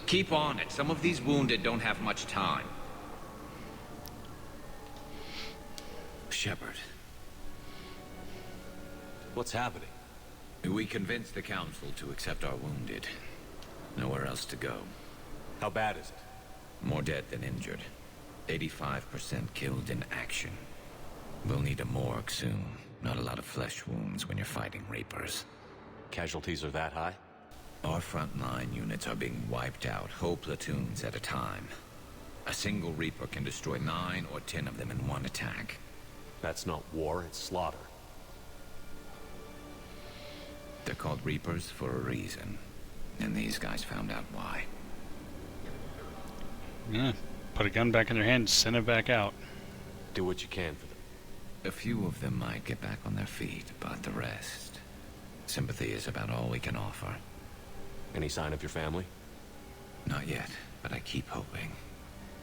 Keep on it. Some of these wounded don't have much time. Shepard. What's happening? We convinced the Council to accept our wounded. Nowhere else to go. How bad is it? More dead than injured. 85% killed in action. We'll need a morgue soon. Not a lot of flesh wounds when you're fighting Reapers. Casualties are that high? Our frontline units are being wiped out, whole platoons at a time. A single Reaper can destroy 9 or 10 of them in one attack. That's not war, it's slaughter. They're called Reapers for a reason. And these guys found out why. Yeah. Put a gun back in their hand and send it back out. Do what you can for them. A few of them might get back on their feet, but the rest... sympathy is about all we can offer. Any sign of your family? Not yet, but I keep hoping.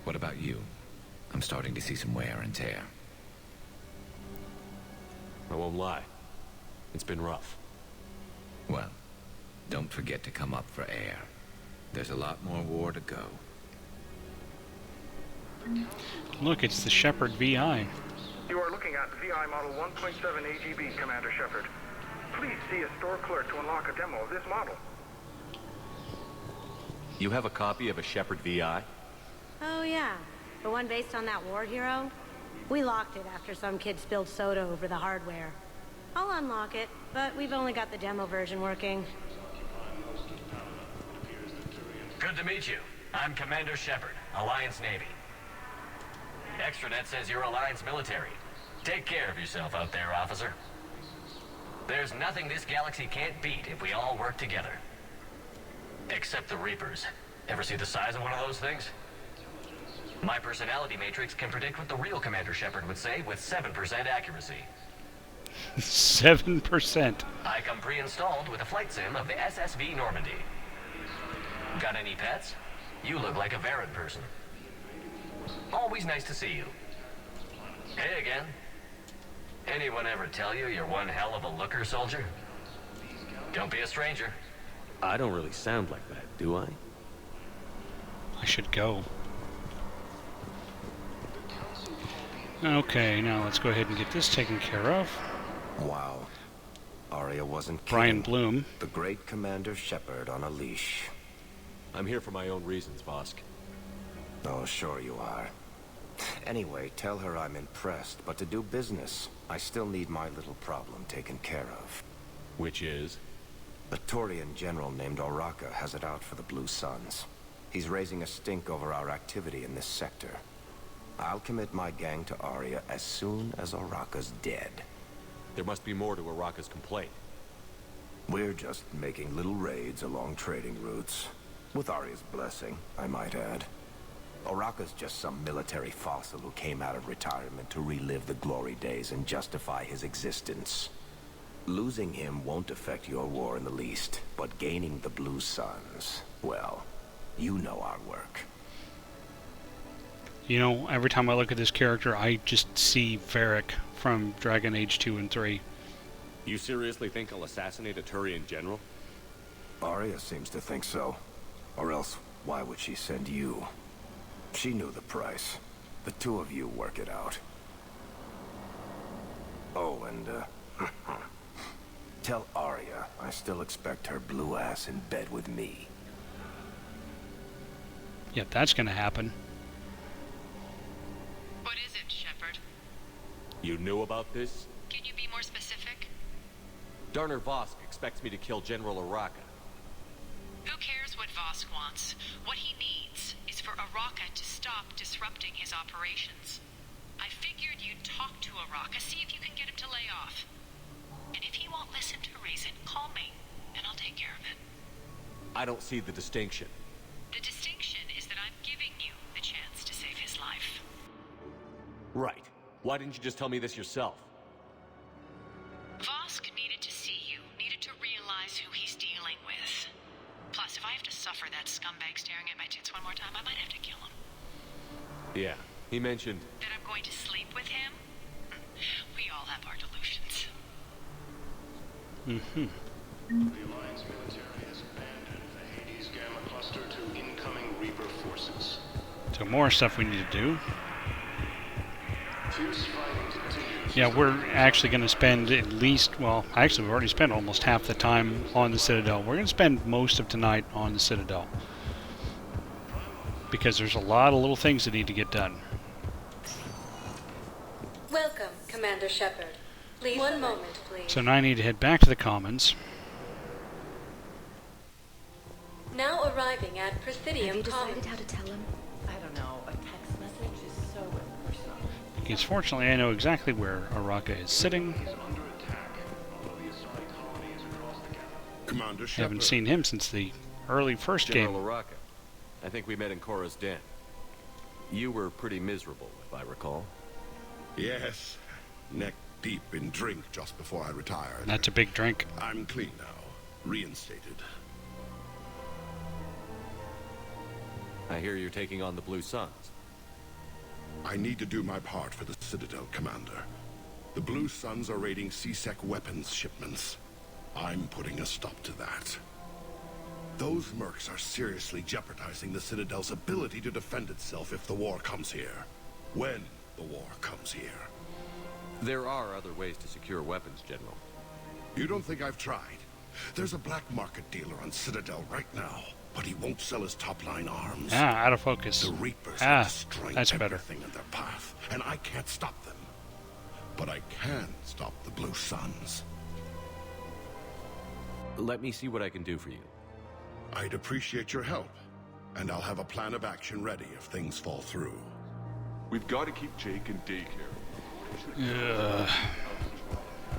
What about you? I'm starting to see some wear and tear. I won't lie. It's been rough. Well, don't forget to come up for air. There's a lot more war to go. Look, it's the Shepard VI. You are looking at VI Model 1.7 AGB, Commander Shepard. Please see a store clerk to unlock a demo of this model. You have a copy of a Shepard VI? Oh yeah, the one based on that war hero? We locked it after some kid spilled soda over the hardware. I'll unlock it, but we've only got the demo version working. Good to meet you. I'm Commander Shepard, Alliance Navy. Extranet says you're Alliance military. Take care of yourself out there, officer. There's nothing this galaxy can't beat if we all work together. Except the Reapers. Ever see the size of one of those things? My personality matrix can predict what the real Commander Shepard would say with 7% accuracy. 7%. I come pre-installed with a flight sim of the SSV Normandy. Got any pets? You look like a Varad person. Always nice to see you. Hey again. Anyone ever tell you you're one hell of a looker, soldier? Don't be a stranger. I don't really sound like that, do I? I should go. Okay, now let's go ahead and get this taken care of. Wow. Aria wasn't kidding. Brian Bloom. The great Commander Shepard on a leash. I'm here for my own reasons, Vosk. Oh, sure you are. Anyway, tell her I'm impressed, but to do business, I still need my little problem taken care of. Which is? A Turian general named Oraka has it out for the Blue Suns. He's raising a stink over our activity in this sector. I'll commit my gang to Aria as soon as Oraka's dead. There must be more to Oraka's complaint. We're just making little raids along trading routes. With Aria's blessing, I might add. Oraka's just some military fossil who came out of retirement to relive the glory days and justify his existence. Losing him won't affect your war in the least, but gaining the Blue Suns, well, you know our work. You know, every time I look at this character, I just see Varric from Dragon Age 2 and 3. You seriously think I'll assassinate a Turian general? Aria seems to think so. Or else, why would she send you? She knew the price. The two of you work it out. Oh, and, tell Aria I still expect her blue ass in bed with me. Yep, that's gonna happen. What is it, Shepard? You knew about this? Can you be more specific? Darner Vosk expects me to kill General Oraka. Who cares what Vosk wants? What he needs is for Oraka to stop disrupting his operations. I figured you'd talk to Oraka, see if you can get him to lay off. And if he won't listen to reason, call me, and I'll take care of it. I don't see the distinction. The distinction is that I'm giving you the chance to save his life. Right. Why didn't you just tell me this yourself? Vosk needed to see you, needed to realize who he's dealing with. Plus, if I have to suffer that scumbag staring at my tits one more time, I might have to kill him. Yeah, he mentioned... That I'm going to sleep with him? We all have our delusions. Mm-hmm. The Alliance military has abandoned the Hades Gamma cluster to incoming Reaper forces. So more stuff we need to do. Fierce fighting continues. Yeah, we're actually going to spend at least, well, actually we've already spent almost half the time on the Citadel. We're going to spend most of tonight on the Citadel. Because there's a lot of little things that need to get done. Welcome, Commander Shepard. Please, one moment, please. So now I need to head back to the Commons. Now arriving at Presidium Have you decided Commons. how to tell him? I don't know. A Because fortunately I know exactly where Araka is sitting. Commander I Shepard. haven't seen him since the early first General game. Araka. I think we met in Korra's den. You were pretty miserable, if I recall. Yes. Neck deep in drink just before I retired. That's a big drink. I'm clean now. Reinstated. I hear you're taking on the Blue Suns. I need to do my part for the Citadel, Commander. The Blue Suns are raiding C-Sec weapons shipments. I'm putting a stop to that. Those mercs are seriously jeopardizing the Citadel's ability to defend itself if the war comes here. When the war comes here. There are other ways to secure weapons, General. You don't think I've tried? There's a black market dealer on Citadel right now, but he won't sell his top-line arms. Out of focus. The Reapers are destroying that's better. everything in their path, and I can't stop them. But I can stop the Blue Suns. Let me see what I can do for you. I'd appreciate your help, and I'll have a plan of action ready if things fall through. We've got to keep Jake in daycare.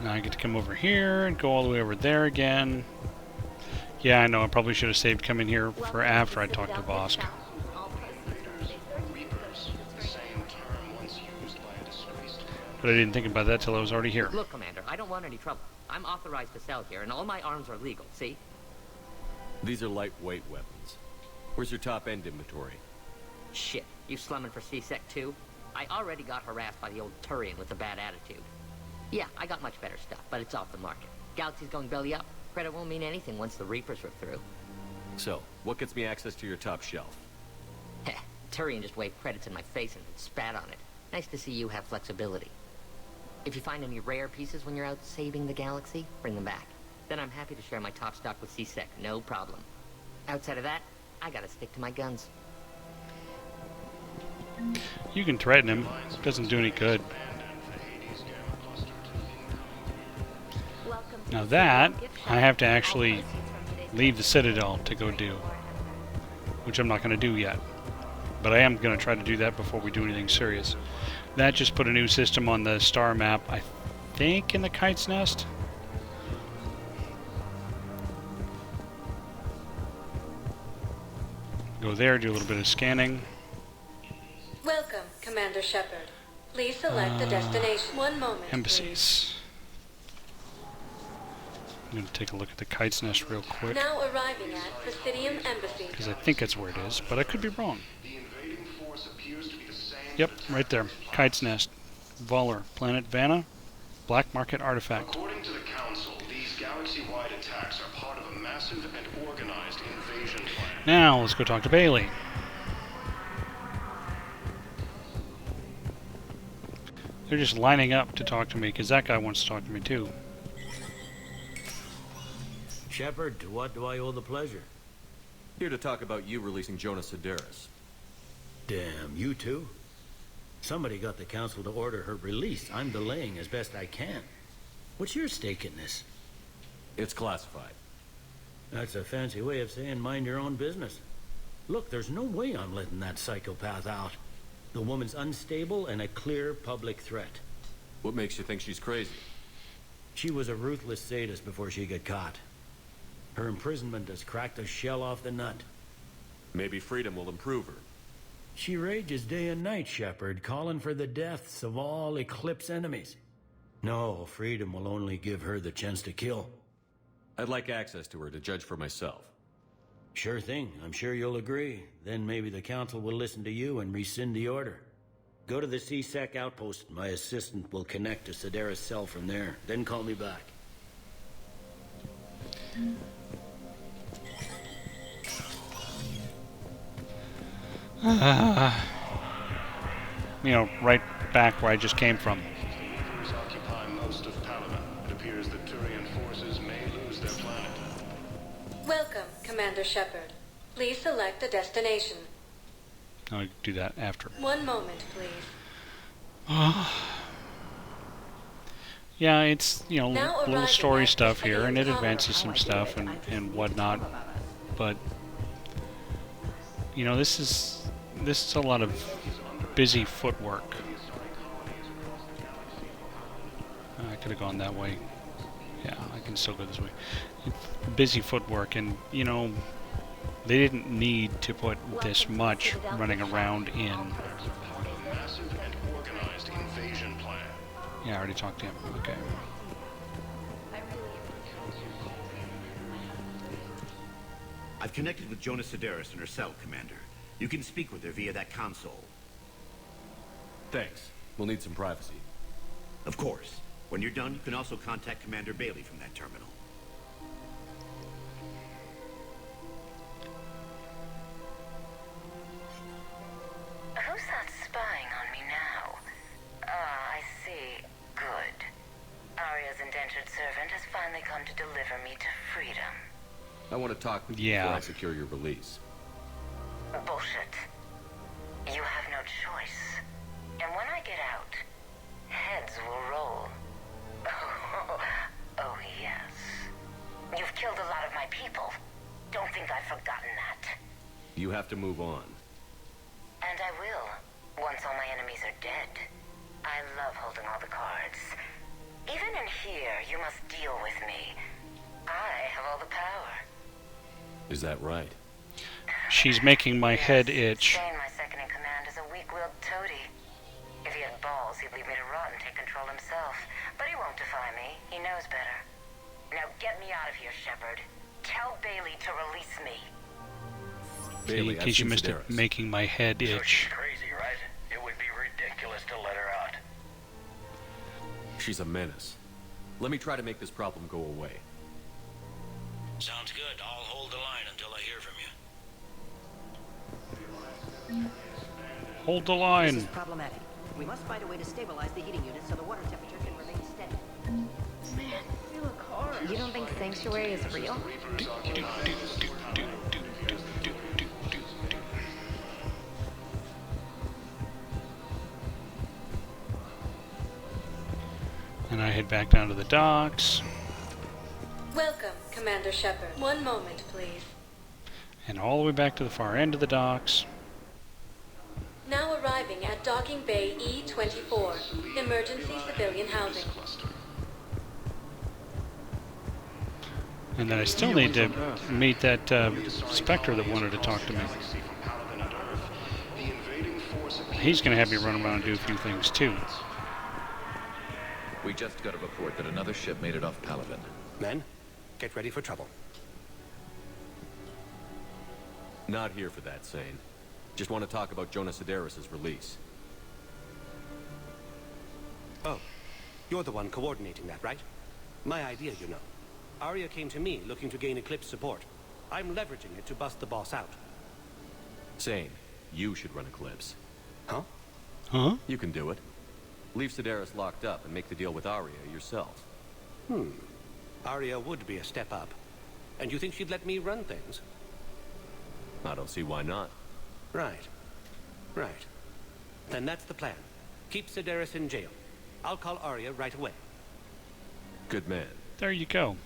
Now I get to come over here and go all the way over there again. Yeah, I know. I probably should have saved coming here for after I talked to Vosk. But I didn't think about that till I was already here. Look, Commander, I don't want any trouble. I'm authorized to sell here, and all my arms are legal, see? These are lightweight weapons. Where's your top-end inventory? Shit, you slumming for C-Sec too? I already got harassed by the old Turian with the bad attitude. Yeah, I got much better stuff, but it's off the market. Galaxy's going belly up. Credit won't mean anything once the Reapers rip through. So, what gets me access to your top shelf? Heh, Turian just waved credits in my face and spat on it. Nice to see you have flexibility. If you find any rare pieces when you're out saving the galaxy, bring them back. Then I'm happy to share my top stock with C-Sec, no problem. Outside of that, I gotta stick to my guns. You can threaten him. Doesn't do any good. Now that, I have to actually leave the Citadel to go do. Which I'm not going to do yet. But I am going to try to do that before we do anything serious. That just put a new system on the star map, I think in the Kite's Nest. Go there, do a little bit of scanning. Welcome, Commander Shepard. Please select a destination. One moment, Embassies. I'm going to take a look at the Kite's Nest real quick. Now arriving at Presidium Embassy. Because I think that's where it is, but I could be wrong. Yep, right there. Kite's Nest. Voller. Planet Vanna. Black Market Artifact. According to the Council, these galaxy-wide attacks are part of a massive and organized invasion plan. Now, let's go talk to Bailey. They're just lining up to talk to me, because that guy wants to talk to me too. Shepard, to what do I owe the pleasure? Here to talk about you releasing Jonas Sedaris. Damn, you too? Somebody got the council to order her release. I'm delaying as best I can. What's your stake in this? It's classified. That's a fancy way of saying mind your own business. Look, there's no way I'm letting that psychopath out. The woman's unstable and a clear public threat. What makes you think she's crazy? She was a ruthless sadist before she got caught. Her imprisonment has cracked a shell off the nut. Maybe freedom will improve her. She rages day and night, Shepard, calling for the deaths of all Eclipse enemies. No, freedom will only give her the chance to kill. I'd like access to her to judge for myself. Sure thing. I'm sure you'll agree. Then maybe the council will listen to you and rescind the order. Go to the C-Sec outpost. My assistant will connect to Sedaris' cell from there. Then call me back. You know, right back where I just came from. Reapers occupy most of Palama. It appears that Turian forces may lose their planet. Welcome, Commander Shepard. Please select a destination. I'll do that after. One moment, please. Yeah, it's, you know, Now little arriving story at stuff here, and it Presidium advances some stuff and whatnot. But, you know, this is a lot of busy footwork. I could have gone that way. Yeah, I can still go this way. It's busy footwork, and, you know, they didn't need to put this much running around in. Massive and organized invasion plan. Yeah, I already talked to him. Okay. I've connected with Jonas Sedaris in her cell, Commander. You can speak with her via that console. Thanks. We'll need some privacy. Of course. When you're done, you can also contact Commander Bailey from that terminal. Who's that spying on me now? Ah, I see. Good. Arya's indentured servant has finally come to deliver me to freedom. I want to talk with you before I secure your release. Bullshit. You have no choice. And when I get out, heads will roll. Oh, yes. You've killed a lot of my people. Don't think I've forgotten that. You have to move on. And I will, once all my enemies are dead. I love holding all the cards. Even in here, you must deal with me. I have all the power. Is that right? She's making my head itch. Shane, my second-in-command, is a weak-willed toady. If he had balls, he'd leave me to rot and take control himself. But he won't defy me. He knows better. Now get me out of here, Shepard. Tell Bailey to release me. In case you missed it, making my head itch. So she's crazy, right? It would be ridiculous to let her out. She's a menace. Let me try to make this problem go away. Sounds good. I'll hold the line until I hear from you. Hold the line. This is problematic. We must find a way to stabilize the heating unit so the water temperature can remain steady. Man, you don't think Sanctuary is real? And I head back down to the docks. Welcome, Commander Shepard. One moment, please. And all the way back to the far end of the docks. Now arriving at Docking Bay E-24, emergency civilian housing. And then I still need to meet that Spectre that wanted to talk to me. He's going to have me run around and do a few things too. We just got a report that another ship made it off Palaven. Men, get ready for trouble. Not here for that, Sane. Just want to talk about Jonas Sedaris' release. Oh, you're the one coordinating that, right? My idea, you know. Arya came to me looking to gain Eclipse support. I'm leveraging it to bust the boss out. Sane, you should run Eclipse. Huh? Huh? You can do it. Leave Sedaris locked up and make the deal with Arya yourself. Arya would be a step up. And you think she'd let me run things? I don't see why not. Right. Then that's the plan. Keep Sedaris in jail. I'll call Arya right away. Good man. There you go.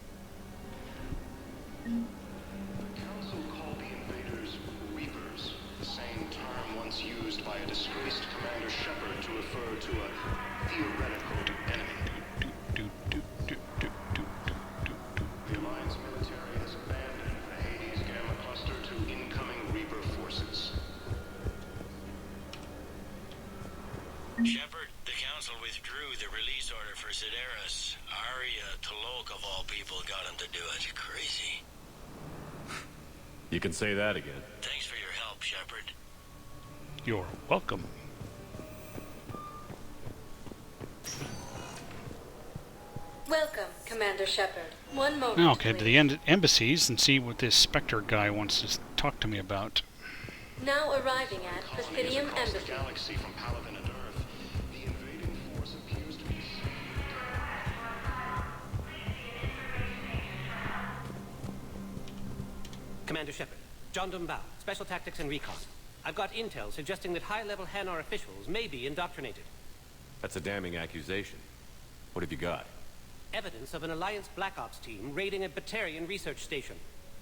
The Council called the invaders Reapers, the same term once used by a disgraced Commander Shepard to refer to a theoretical enemy. The Alliance military has abandoned the Hades Gamma Cluster to incoming Reaper forces. Shepard, the Council withdrew the release order for Sedaris. Arya T'Loak, of all people, got him to do it. Crazy. You can say that again. Thanks for your help, Shepard. You're welcome. Welcome, Commander Shepard. One moment, Now I'll head to please. the embassies and see what this Spectre guy wants to talk to me about. Now arriving at Presidium Across the Embassy. galaxy from Palaven and Earth, the invading force appears to be... Commander Shepard, John Dumbao, Special Tactics and Recon. I've got intel suggesting that high-level Hanar officials may be indoctrinated. That's a damning accusation. What have you got? Evidence of an Alliance Black Ops team raiding a Batarian research station.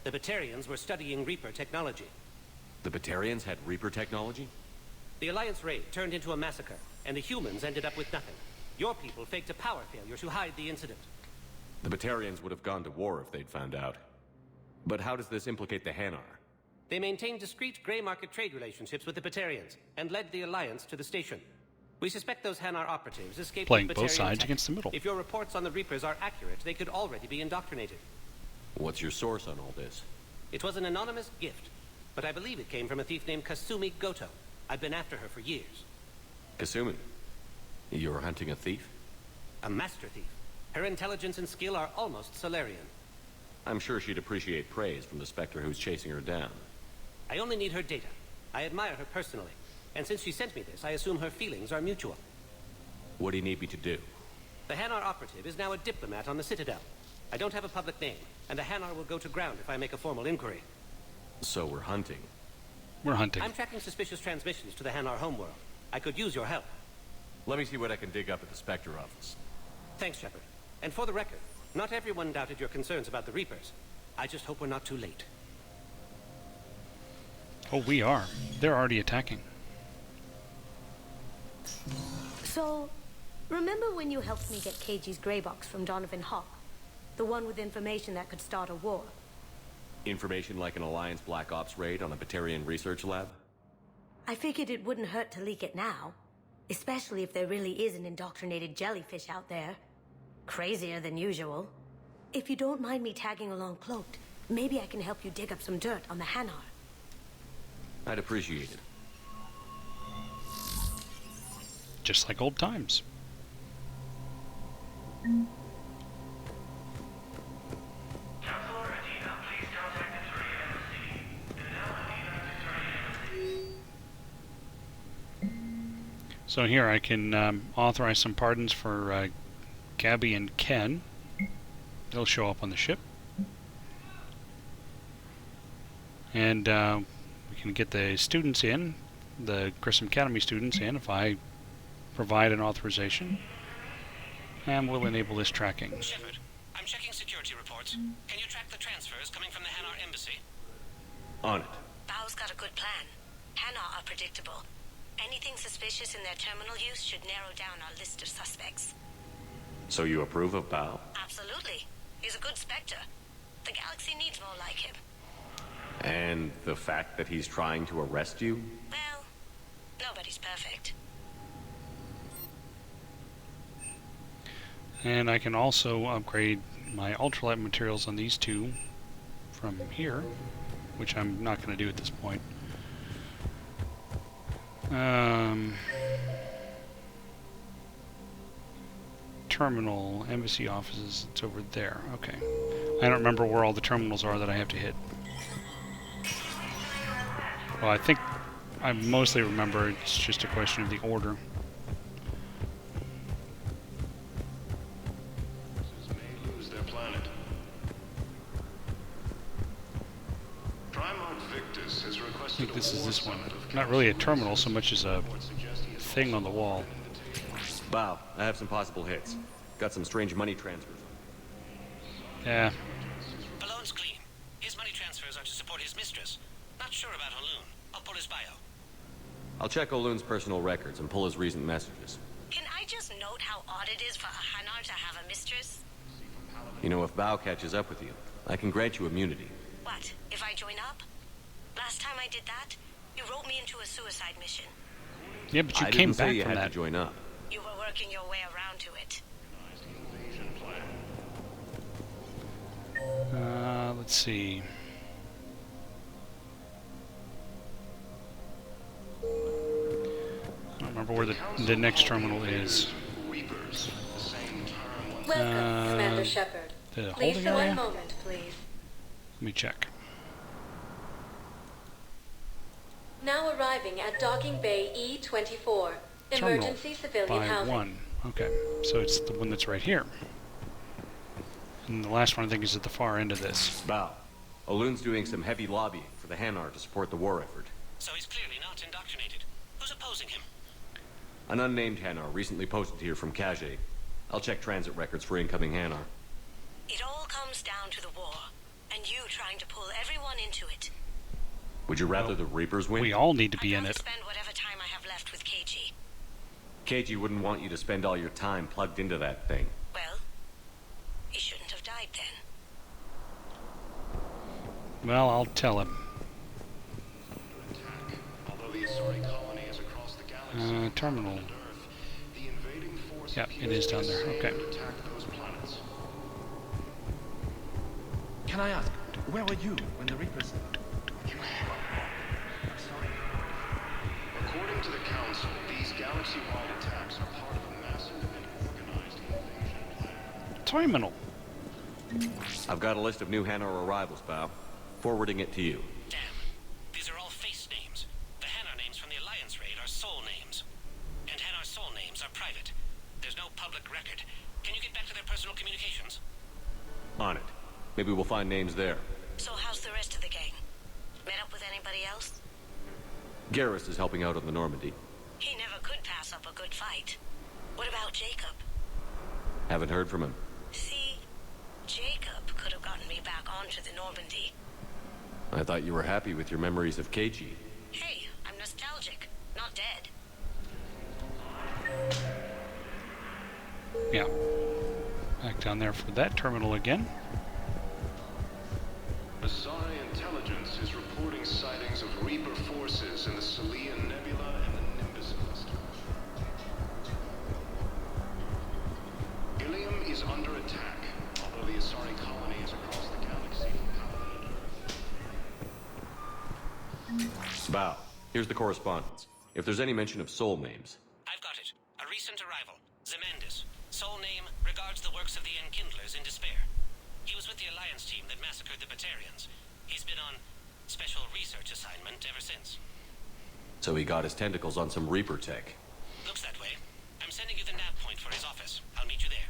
The Batarians were studying Reaper technology. The Batarians had Reaper technology? The Alliance raid turned into a massacre, and the humans ended up with nothing. Your people faked a power failure to hide the incident. The Batarians would have gone to war if they'd found out. But how does this implicate the Hanar? They maintained discreet gray market trade relationships with the Batarians and led the Alliance to the station. We suspect those Hanar operatives escaped Playing with both Batarian sides tech. against the middle. If your reports on the Reapers are accurate, they could already be indoctrinated. What's your source on all this? It was an anonymous gift, but I believe it came from a thief named Kasumi Goto. I've been after her for years. Kasumi? You're hunting a thief? A master thief. Her intelligence and skill are almost Solarian. I'm sure she'd appreciate praise from the Spectre who's chasing her down. I only need her data. I admire her personally. And since she sent me this, I assume her feelings are mutual. What do you need me to do? The Hanar operative is now a diplomat on the Citadel. I don't have a public name, and the Hanar will go to ground if I make a formal inquiry. So we're hunting. We're hunting. I'm tracking suspicious transmissions to the Hanar homeworld. I could use your help. Let me see what I can dig up at the Spectre office. Thanks, Shepard. And for the record, not everyone doubted your concerns about the Reapers. I just hope we're not too late. Oh, we are. They're already attacking. So, remember when you helped me get KG's gray box from Donovan Hawk? The one with information that could start a war? Information like an Alliance Black Ops raid on a Batarian research lab? I figured it wouldn't hurt to leak it now. Especially if there really is an indoctrinated jellyfish out there. Crazier than usual. If you don't mind me tagging along cloaked, maybe I can help you dig up some dirt on the Hanar. I'd appreciate it. Just like old times. So here I can authorize some pardons for Gabby and Ken. They'll show up on the ship. And we can get the students in, the Grissom Academy students in, if I provide an authorization. And we'll enable this tracking. Shepard, I'm checking security reports. Can you track the transfers coming from the Hanar embassy? On it. Bao's got a good plan. Hanar are predictable. Anything suspicious in their terminal use should narrow down our list of suspects. So you approve of Bao? Absolutely. He's a good Spectre. The galaxy needs more like him. And the fact that he's trying to arrest you? Well, nobody's perfect. And I can also upgrade my ultralight materials on these two from here, which I'm not going to do at this point. Terminal, embassy offices, it's over there. Okay. I don't remember where all the terminals are that I have to hit. Well, I think I mostly remember it's just a question of the order. May lose their planet. Primarch Victus has I requested think this a is war this one. summit of Not really a terminal so much as a thing on the wall. Bao, I have some possible hits. Got some strange money transfers. Yeah. Balloon's clean. His money transfers are to support his mistress. Not sure about Haloon. I'll pull his bio. I'll check O'Loon's personal records and pull his recent messages. Can I just note how odd it is for a Hanar to have a mistress? You know, if Bao catches up with you, I can grant you immunity. What, if I join up? Last time I did that, you wrote me into a suicide mission. Yeah, but you I came didn't say back you from had that. to join up. You were working your way around to it. Let's see. I don't remember where the next terminal is. Welcome, Commander Shepard. The Please, holding for area? one moment, please. Let me check. Now arriving at Docking Bay E-24. Emergency civilian by housing. 1. Okay, so it's the one that's right here. And the last one I think is at the far end of this. Bao, O'Loon's doing some heavy lobbying for the Hanar to support the war effort. So he's clearly not indoctrinated. Who's opposing him? An unnamed Hanar recently posted here from Kage. I'll check transit records for incoming Hanar. It all comes down to the war, and you trying to pull everyone into it. Would you rather the Reapers win? We all need to be in it. Spend whatever time I have left with KG. KG wouldn't want you to spend all your time plugged into that thing. Well, he shouldn't have died then. Well, I'll tell him. Although the Asari colony is across the galaxy, Terminal. the invading force Yep, it is down there. Okay. attack those planets. Can I ask, where were you when the Reapers... According to the Council, these galaxy-wide attacks are part of a massive and organized invasion plan. Terminal. I've got a list of new Hanar arrivals, Bao. Forwarding it to you. Damn. These are all face names. The Hanar names from the Alliance raid are soul names. And Hanar soul names are private. There's no public record. Can you get back to their personal communications? On it. Maybe we'll find names there. So how's the rest of the gang? Met up with anybody else? Garrus is helping out on the Normandy. He never could pass up a good fight. What about Jacob? Haven't heard from him. See, Jacob could have gotten me back onto the Normandy. I thought you were happy with your memories of KG. Hey, I'm nostalgic, not dead. Yeah. Back down there for that terminal again. Asari intelligence is reporting sightings of Reaper forces in the Salian Nebula and the Nimbus cluster. Ilium is under attack, although the Asari colony is across the galaxy from Paladin. Bao, here's the correspondence. If there's any mention of soul names. I've got it. A recent arrival. Zemandis. Soul name regards the works of the Enkindlers in despair. He was with the Alliance team that massacred the Batarians. He's been on special research assignment ever since. So he got his tentacles on some Reaper tech. Looks that way. I'm sending you the nav point for his office. I'll meet you there.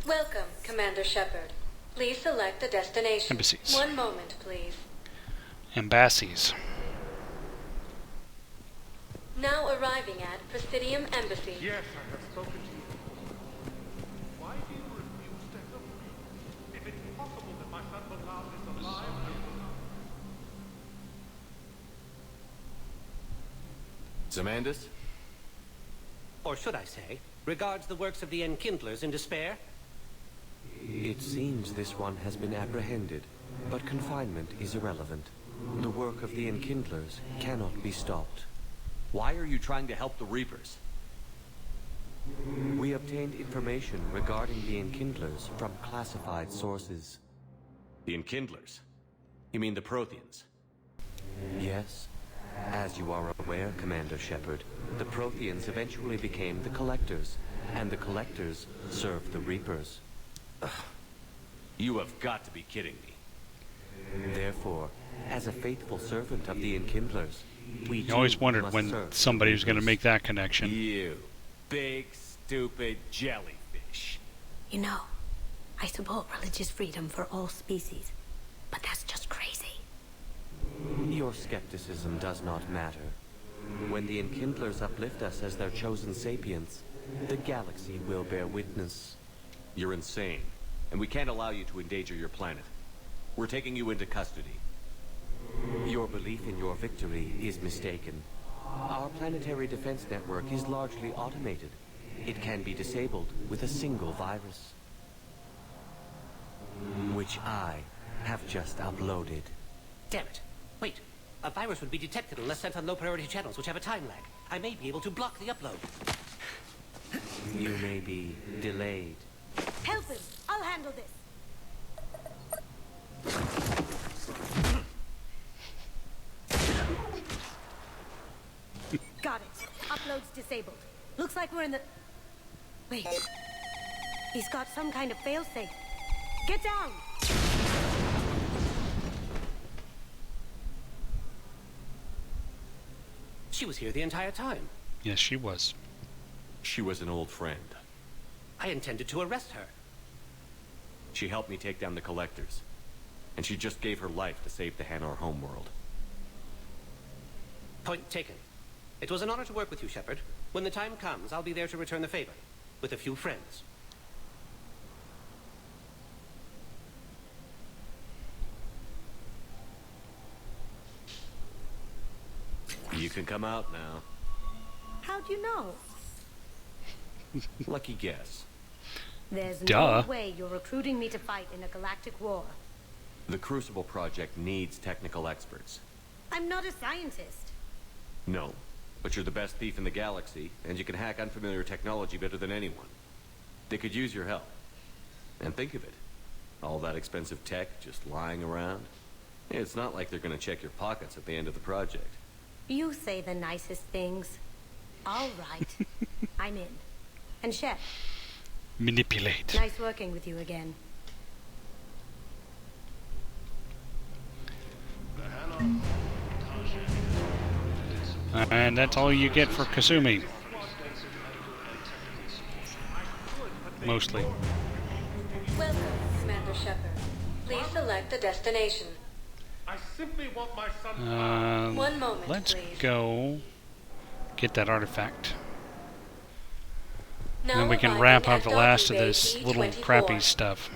Welcome, Commander Shepard. Please select a destination. Embassies. One moment, please. Embassies. Now arriving at Presidium Embassy. Yes, I have spoken to you. Why do you refuse to help me? If it's possible that my son Bilal is alive, I will not. Zemandis? Or should I say, regards the works of the Enkindlers in despair? It seems this one has been apprehended, but confinement is irrelevant. The work of the Enkindlers cannot be stopped. Why are you trying to help the Reapers? We obtained information regarding the Enkindlers from classified sources. The Enkindlers? You mean the Protheans? Yes. As you are aware, Commander Shepard, the Protheans eventually became the Collectors, and the Collectors served the Reapers. You have got to be kidding me. Therefore, as a faithful servant of the Enkindlers, we You always too wondered must when serve the somebody was going to Reapers. make that connection. You big, stupid jellyfish. You know, I support religious freedom for all species, but that's just crazy. Your skepticism does not matter. When the Enkindlers uplift us as their chosen sapients, the galaxy will bear witness. You're insane, and we can't allow you to endanger your planet. We're taking you into custody. Your belief in your victory is mistaken. Our planetary defense network is largely automated. It can be disabled with a single virus, which I have just uploaded. Damn it. Wait. A virus would be detected unless sent on low-priority channels, which have a time lag. I may be able to block the upload. You may be delayed. Help him! I'll handle this! Got it. Upload's disabled. Looks like we're in the... Wait. He's got some kind of failsafe. Get down! She was here the entire time. Yes, she was. She was an old friend. I intended to arrest her. She helped me take down the Collectors. And she just gave her life to save the Hanar homeworld. Point taken. It was an honor to work with you, Shepard. When the time comes, I'll be there to return the favor, with a few friends. You can come out now. How'd you know? Lucky guess. There's Duh. no way you're recruiting me to fight in a galactic war. The Crucible Project needs technical experts. I'm not a scientist. No, but you're the best thief in the galaxy, and you can hack unfamiliar technology better than anyone. They could use your help. And think of it. All that expensive tech just lying around. It's not like they're gonna check your pockets at the end of the project. You say the nicest things. All right. I'm in. And Shep, Manipulate. nice working with you again. And that's all you get for Kasumi. Mostly. Welcome, Commander Shepard. Please select a destination. I simply want my son. One moment, Let's please. go get that artifact. Now And we can arriving wrap up at the last of Docking Bay this little E24. crappy stuff.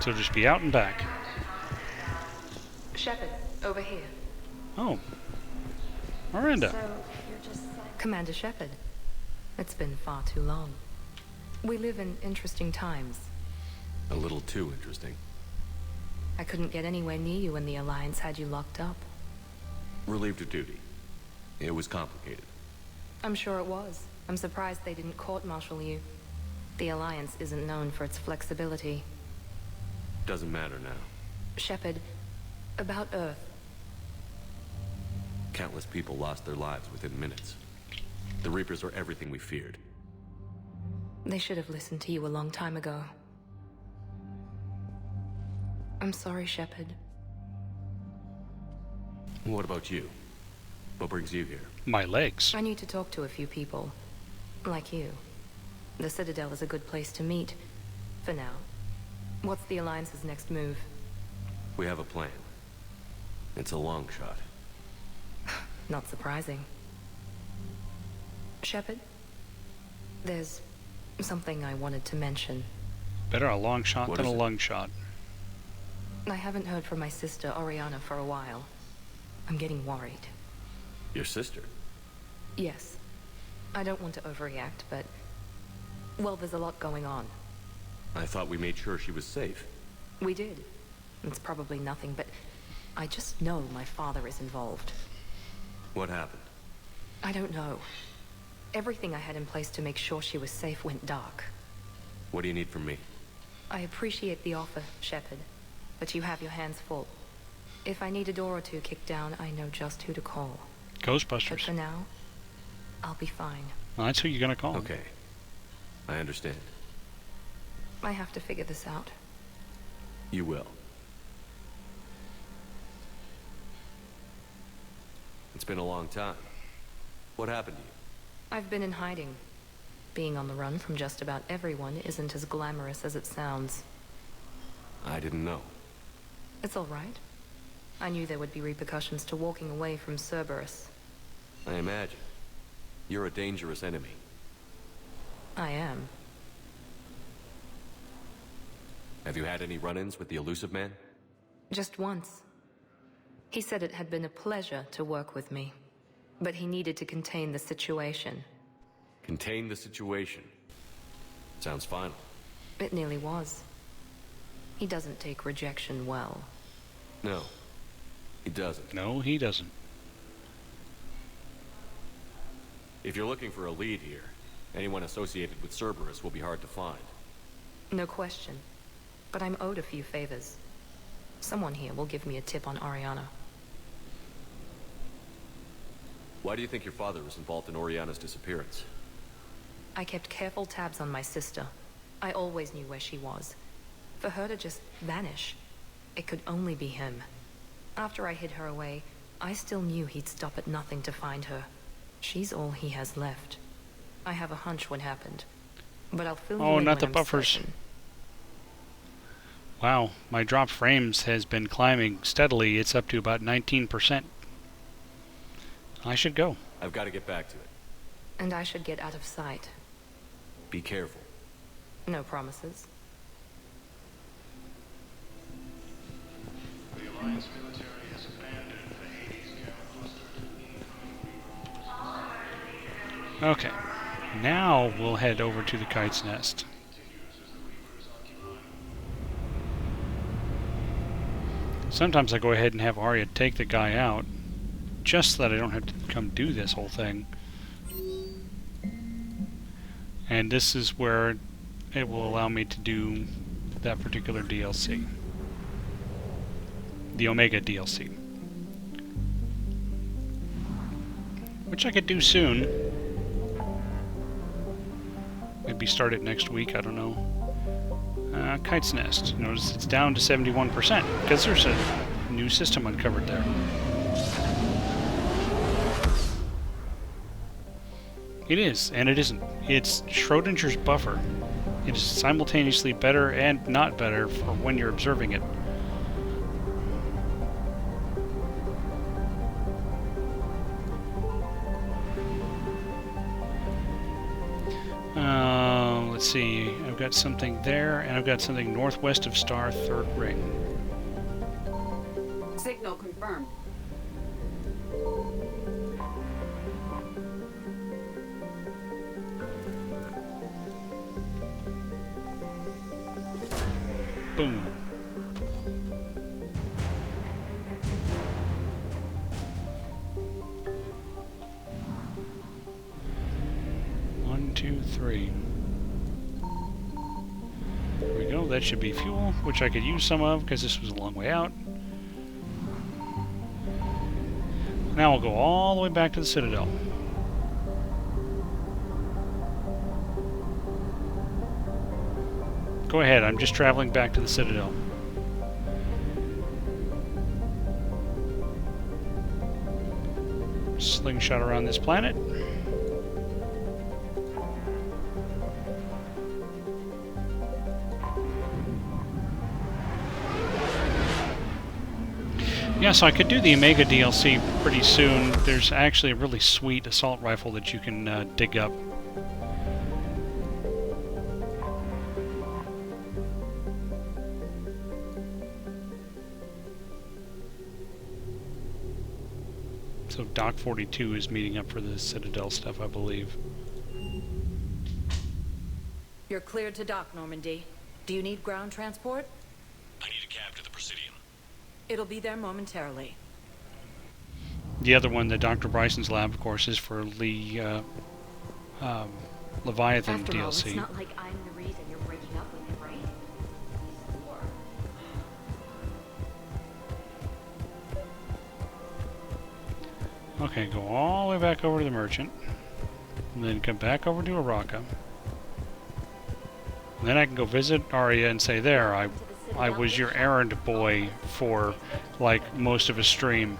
So just be out and back. Shepard, over here. Oh. Miranda. Commander Shepard. It's been far too long. We live in interesting times. A little too interesting. I couldn't get anywhere near you when the Alliance had you locked up. Relieved of duty. It was complicated. I'm sure it was. I'm surprised they didn't court-martial you. The Alliance isn't known for its flexibility. Doesn't matter now. Shepard, about Earth. Countless people lost their lives within minutes. The Reapers are everything we feared. They should have listened to you a long time ago. I'm sorry, Shepard. What about you? What brings you here? My legs. I need to talk to a few people. Like you. The Citadel is a good place to meet. For now. What's the Alliance's next move? We have a plan. It's a long shot. Not surprising. Shepard? There's something I wanted to mention. Better a long shot What than a is it? lung shot. I haven't heard from my sister, Oriana, for a while. I'm getting worried. Your sister? Yes. I don't want to overreact, but... well, there's a lot going on. I thought we made sure she was safe. We did. It's probably nothing, but... I just know my father is involved. What happened? I don't know. Everything I had in place to make sure she was safe went dark. What do you need from me? I appreciate the offer, Shepard, but you have your hands full. If I need a door or two kicked down, I know just who to call. But Ghostbusters. for now, I'll be fine. Well, that's who you're gonna call. Okay. I understand. I have to figure this out. You will. It's been a long time. What happened to you? I've been in hiding. Being on the run from just about everyone isn't as glamorous as it sounds. I didn't know. It's all right. I knew there would be repercussions to walking away from Cerberus. I imagine. You're a dangerous enemy. I am. Have you had any run-ins with the Elusive Man? Just once. He said it had been a pleasure to work with me, but he needed to contain the situation. Contain the situation. Sounds final. It nearly was. He doesn't take rejection well. No. He doesn't. No, he doesn't. If you're looking for a lead here, anyone associated with Cerberus will be hard to find. No question. But I'm owed a few favors. Someone here will give me a tip on Oriana. Why do you think your father was involved in Oriana's disappearance? I kept careful tabs on my sister. I always knew where she was. For her to just vanish, it could only be him. After I hid her away, I still knew he'd stop at nothing to find her. She's all he has left. I have a hunch what happened, but I'll fill you Oh, in not when the I'm buffers. certain. Wow, my drop frames has been climbing steadily. It's up to about 19%. I should go. I've got to get back to it. And I should get out of sight. Be careful. No promises. The Alliance military has abandoned the Hades Gamma cluster. Okay. Now we'll head over to the Kite's Nest. Sometimes I go ahead and have Arya take the guy out, just so that I don't have to come do this whole thing. And this is where it will allow me to do that particular DLC. The Omega DLC. Which I could do soon. Maybe start it next week, I don't know. Kite's Nest. Notice it's down to 71% because there's a new system uncovered there. It is, and it isn't. It's Schrodinger's buffer. It is simultaneously better and not better for when you're observing it. Let's see, I've got something there, and I've got something northwest of Star, third ring. Signal confirmed. Boom. One, two, three. There we go, that should be fuel, which I could use some of because this was a long way out. Now we'll go all the way back to the Citadel. Go ahead, I'm just traveling back to the Citadel. Slingshot around this planet. Yeah, so I could do the Omega DLC pretty soon. There's actually a really sweet assault rifle that you can dig up. So Doc 42 is meeting up for the Citadel stuff, I believe. You're cleared to dock, Normandy. Do you need ground transport? I need a cab to the Presidium. It'll be there momentarily. The other one, the Dr. Bryson's lab, of course, is for the Leviathan After all, DLC. it's not like I'm the reason you're breaking up with him, right? Okay, go all the way back over to the Merchant, and then come back over to Araka. And then I can go visit Arya and say, there, I was your errand boy for, like, most of a stream.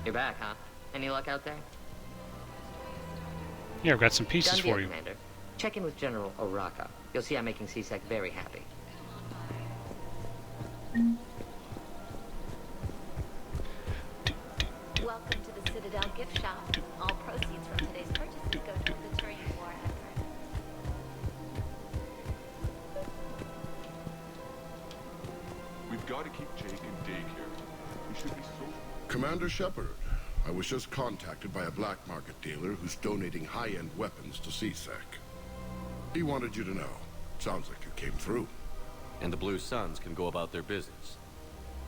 You're back, huh? Any luck out there? Yeah, I've got some pieces Done deal, for you. Commander. Check in with General Oraka. You'll see I'm making C-Sec very happy. Welcome to the Citadel gift shop. All proceeds from today's purchases go to the Turian war effort. We've got to keep Jake in daycare. We should be so... Commander Shepard, I was just contacted by a black market dealer who's donating high-end weapons to C-Sec. He wanted you to know. Sounds like you came through. And the Blue Suns can go about their business.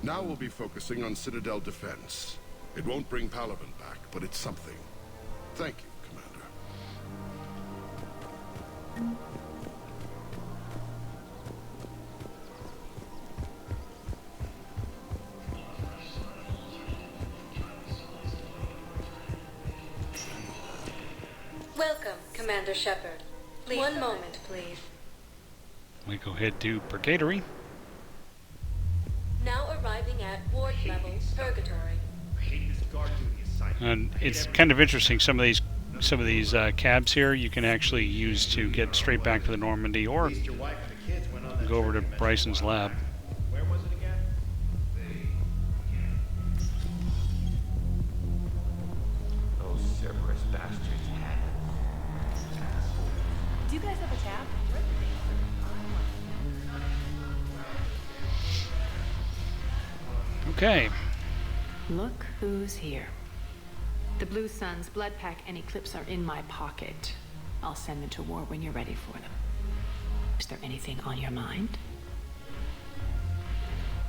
Now we'll be focusing on Citadel defense. It won't bring Palaven back, but it's something. Thank you, Commander. Welcome, Commander Shepard. One moment, please. We go head to Purgatory. Now arriving at ward level Purgatory. And it's kind of interesting. Some of these cabs here you can actually use to get straight back to the Normandy, or go over to Bryson's lab. Where was it again? Cap. Okay. Look who's here. The Blue Suns, Blood Pack, and Eclipse are in my pocket. I'll send them to war when you're ready for them. Is there anything on your mind?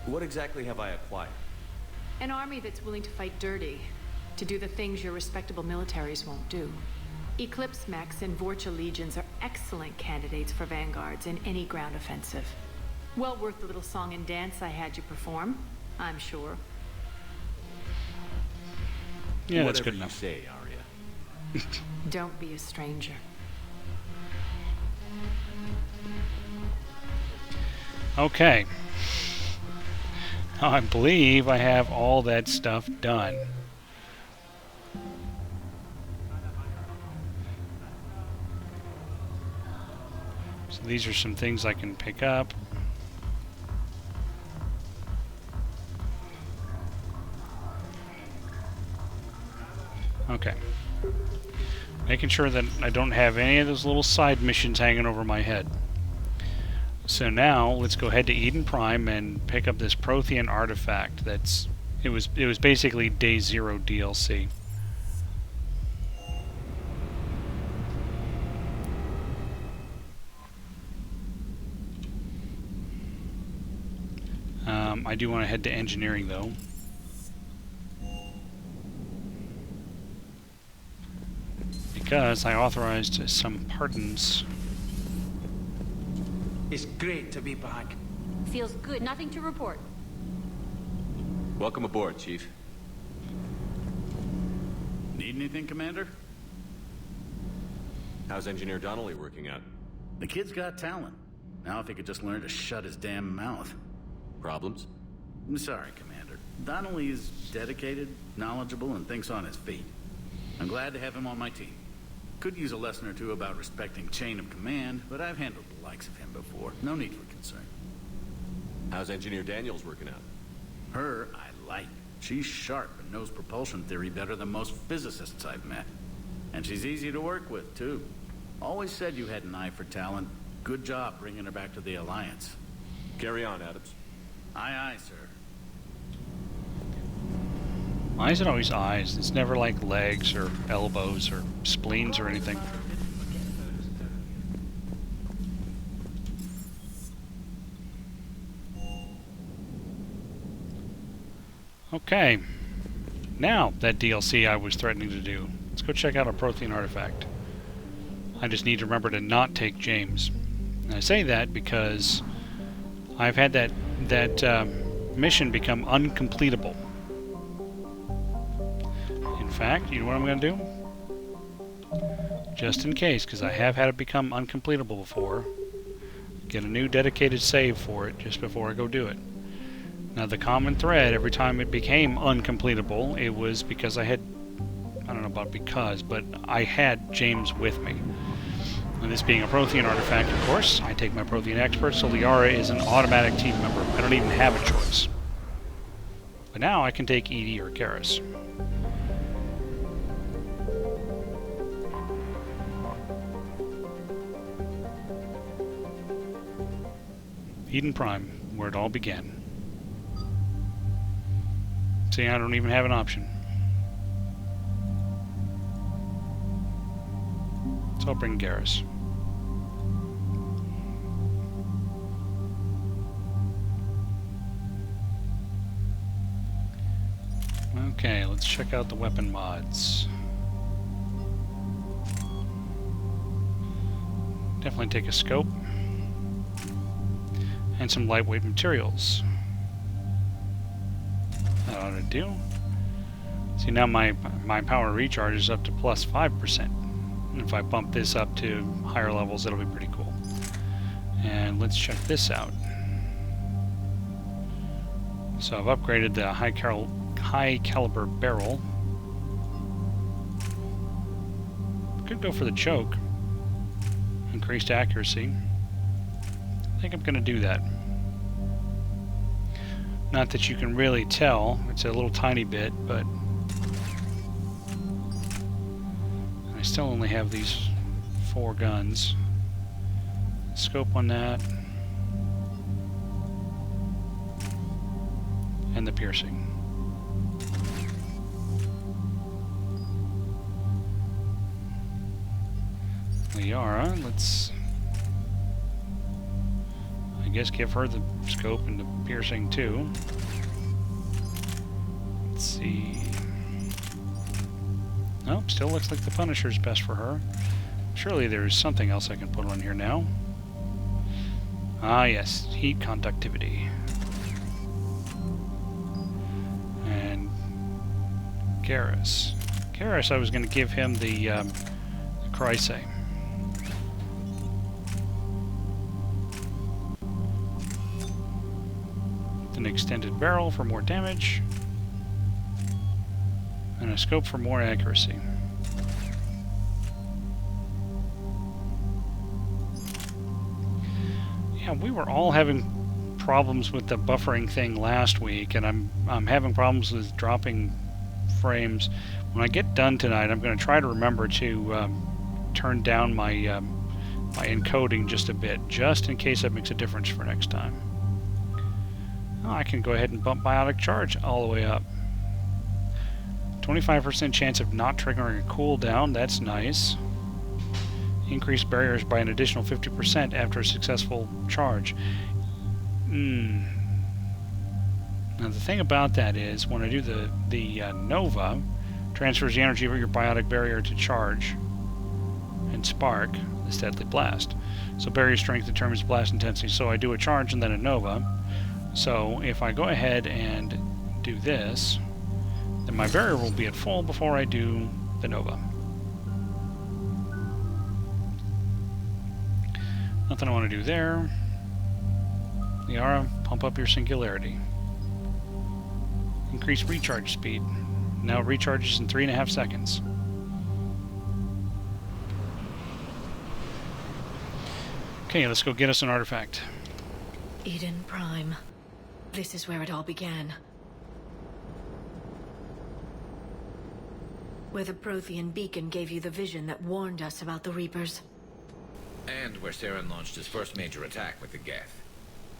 What exactly have I acquired? An army that's willing to fight dirty, to do the things your respectable militaries won't do. Eclipse mechs and Vorcha legions are excellent candidates for vanguards in any ground offensive. Well worth the little song and dance I had you perform, I'm sure. Yeah, that's Whatever good enough. You say, Arya. Don't be a stranger. Okay. Now I believe I have all that stuff done. So these are some things I can pick up. Okay. Making sure that I don't have any of those little side missions hanging over my head. So now let's go ahead to Eden Prime and pick up this Prothean artifact. It was basically Day 0 DLC. I do want to head to engineering though. Because I authorized some pardons. It's great to be back. Feels good. Nothing to report. Welcome aboard, Chief. Need anything, Commander? How's Engineer Donnelly working out? The kid's got talent. Now if he could just learn to shut his damn mouth. Problems? I'm sorry, Commander. Donnelly is dedicated, knowledgeable, and thinks on his feet. I'm glad to have him on my team. Could use a lesson or two about respecting chain of command, but I've handled the likes of him before. No need for concern. How's Engineer Daniels working out? Her, I like. She's sharp and knows propulsion theory better than most physicists I've met. And she's easy to work with, too. Always said you had an eye for talent. Good job bringing her back to the Alliance. Carry on, Adams. Aye, aye, sir. Why is it always eyes? It's never like legs or elbows or spleens or anything. Okay. Now, that DLC I was threatening to do. Let's go check out a Prothean artifact. I just need to remember to not take James. And I say that because I've had that mission become uncompletable. In fact, you know what I'm going to do? Just in case, because I have had it become uncompletable before, get a new dedicated save for it just before I go do it. Now the common thread, every time it became uncompletable, it was because I had, I don't know about because, but I had James with me. And this being a Prothean artifact, of course, I take my Prothean expert, so Liara is an automatic team member. I don't even have a choice. But now I can take Edie or Garrus. Eden Prime, where it all began. See, I don't even have an option. So I'll bring Garrus. Okay, let's check out the weapon mods. Definitely take a scope. And some lightweight materials. That ought to do. See, now my power recharge is up to plus 5%. And if I bump this up to higher levels, it'll be pretty cool. And let's check this out. So I've upgraded the high caliber barrel. Could go for the choke. Increased accuracy. I think I'm going to do that. Not that you can really tell, it's a little tiny bit, but I still only have these 4 guns. Scope on that. And the piercing. Liara, let's... I guess give her the scope and the piercing too. Let's see... Nope, still looks like the Punisher's best for her. Surely there's something else I can put on here now. Ah yes, heat conductivity. And Garrus. Garrus, I was going to give him the Chrysae. An extended barrel for more damage. And a scope for more accuracy. Yeah, we were all having problems with the buffering thing last week, and I'm having problems with dropping frames. When I get done tonight, I'm going to try to remember to turn down my my encoding just a bit, just in case that makes a difference for next time. Oh, I can go ahead and bump biotic charge all the way up. 25% chance of not triggering a cooldown, that's nice. Increase barriers by an additional 50% after a successful charge. Now the thing about that is, when I do the Nova, transfers the energy of your biotic barrier to charge and spark this deadly blast. So barrier strength determines blast intensity. So I do a charge and then a Nova. So if I go ahead and do this, then my barrier will be at full before I do the Nova. Nothing I want to do there. Liara, pump up your singularity. Increase recharge speed. Now it recharges in 3.5 seconds. Okay, let's go get us an artifact. Eden Prime. This is where it all began. Where the Prothean beacon gave you the vision that warned us about the Reapers. And where Saren launched his first major attack with the Geth.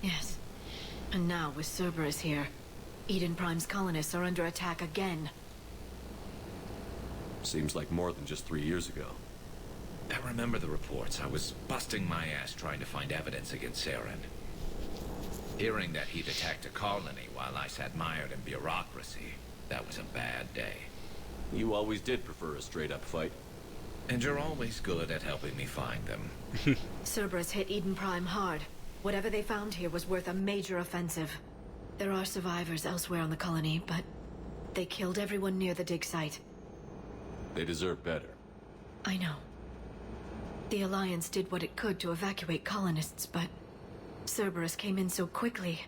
Yes. And now with Cerberus here, Eden Prime's colonists are under attack again. Seems like more than just 3 years ago. I remember the reports. I was busting my ass trying to find evidence against Saren. Hearing that he'd attacked a colony while I sat mired in bureaucracy, that was a bad day. You always did prefer a straight-up fight. And you're always good at helping me find them. Cerberus hit Eden Prime hard. Whatever they found here was worth a major offensive. There are survivors elsewhere on the colony, but they killed everyone near the dig site. They deserve better. I know. The Alliance did what it could to evacuate colonists, but Cerberus came in so quickly.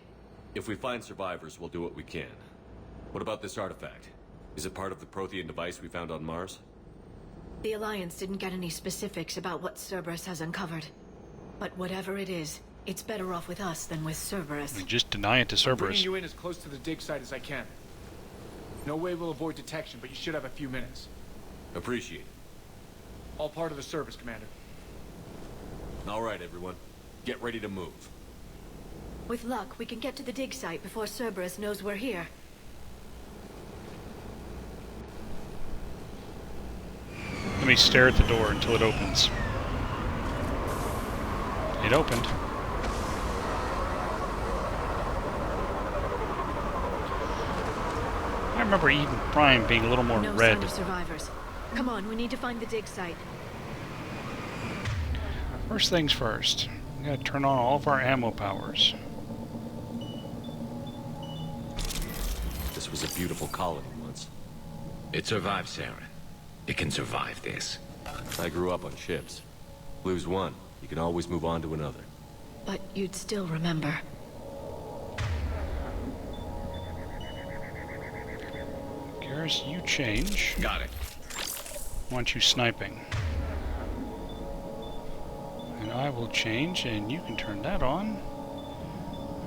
If we find survivors, we'll do what we can. What about this artifact? Is it part of the Prothean device we found on Mars? The Alliance didn't get any specifics about what Cerberus has uncovered. But whatever it is, it's better off with us than with Cerberus. We just deny it to I'm bringing Cerberus. you in as close to the dig site as I can. No way we'll avoid detection, but you should have a few minutes. Appreciate it. All part of the service, Commander. All right, everyone. Get ready to move. With luck, we can get to the dig site before Cerberus knows we're here. Let me stare at the door until it opens. It opened. I remember Eden Prime being a little more No red. sign of survivors. Come on, we need to find the dig site. First things first. We gotta turn on all of our ammo powers. This was a beautiful colony once. It survived Saren. It can survive this. I grew up on ships. Lose one, you can always move on to another. But you'd still remember. Garrus, you change. Got it. I want you sniping. And I will change, and you can turn that on.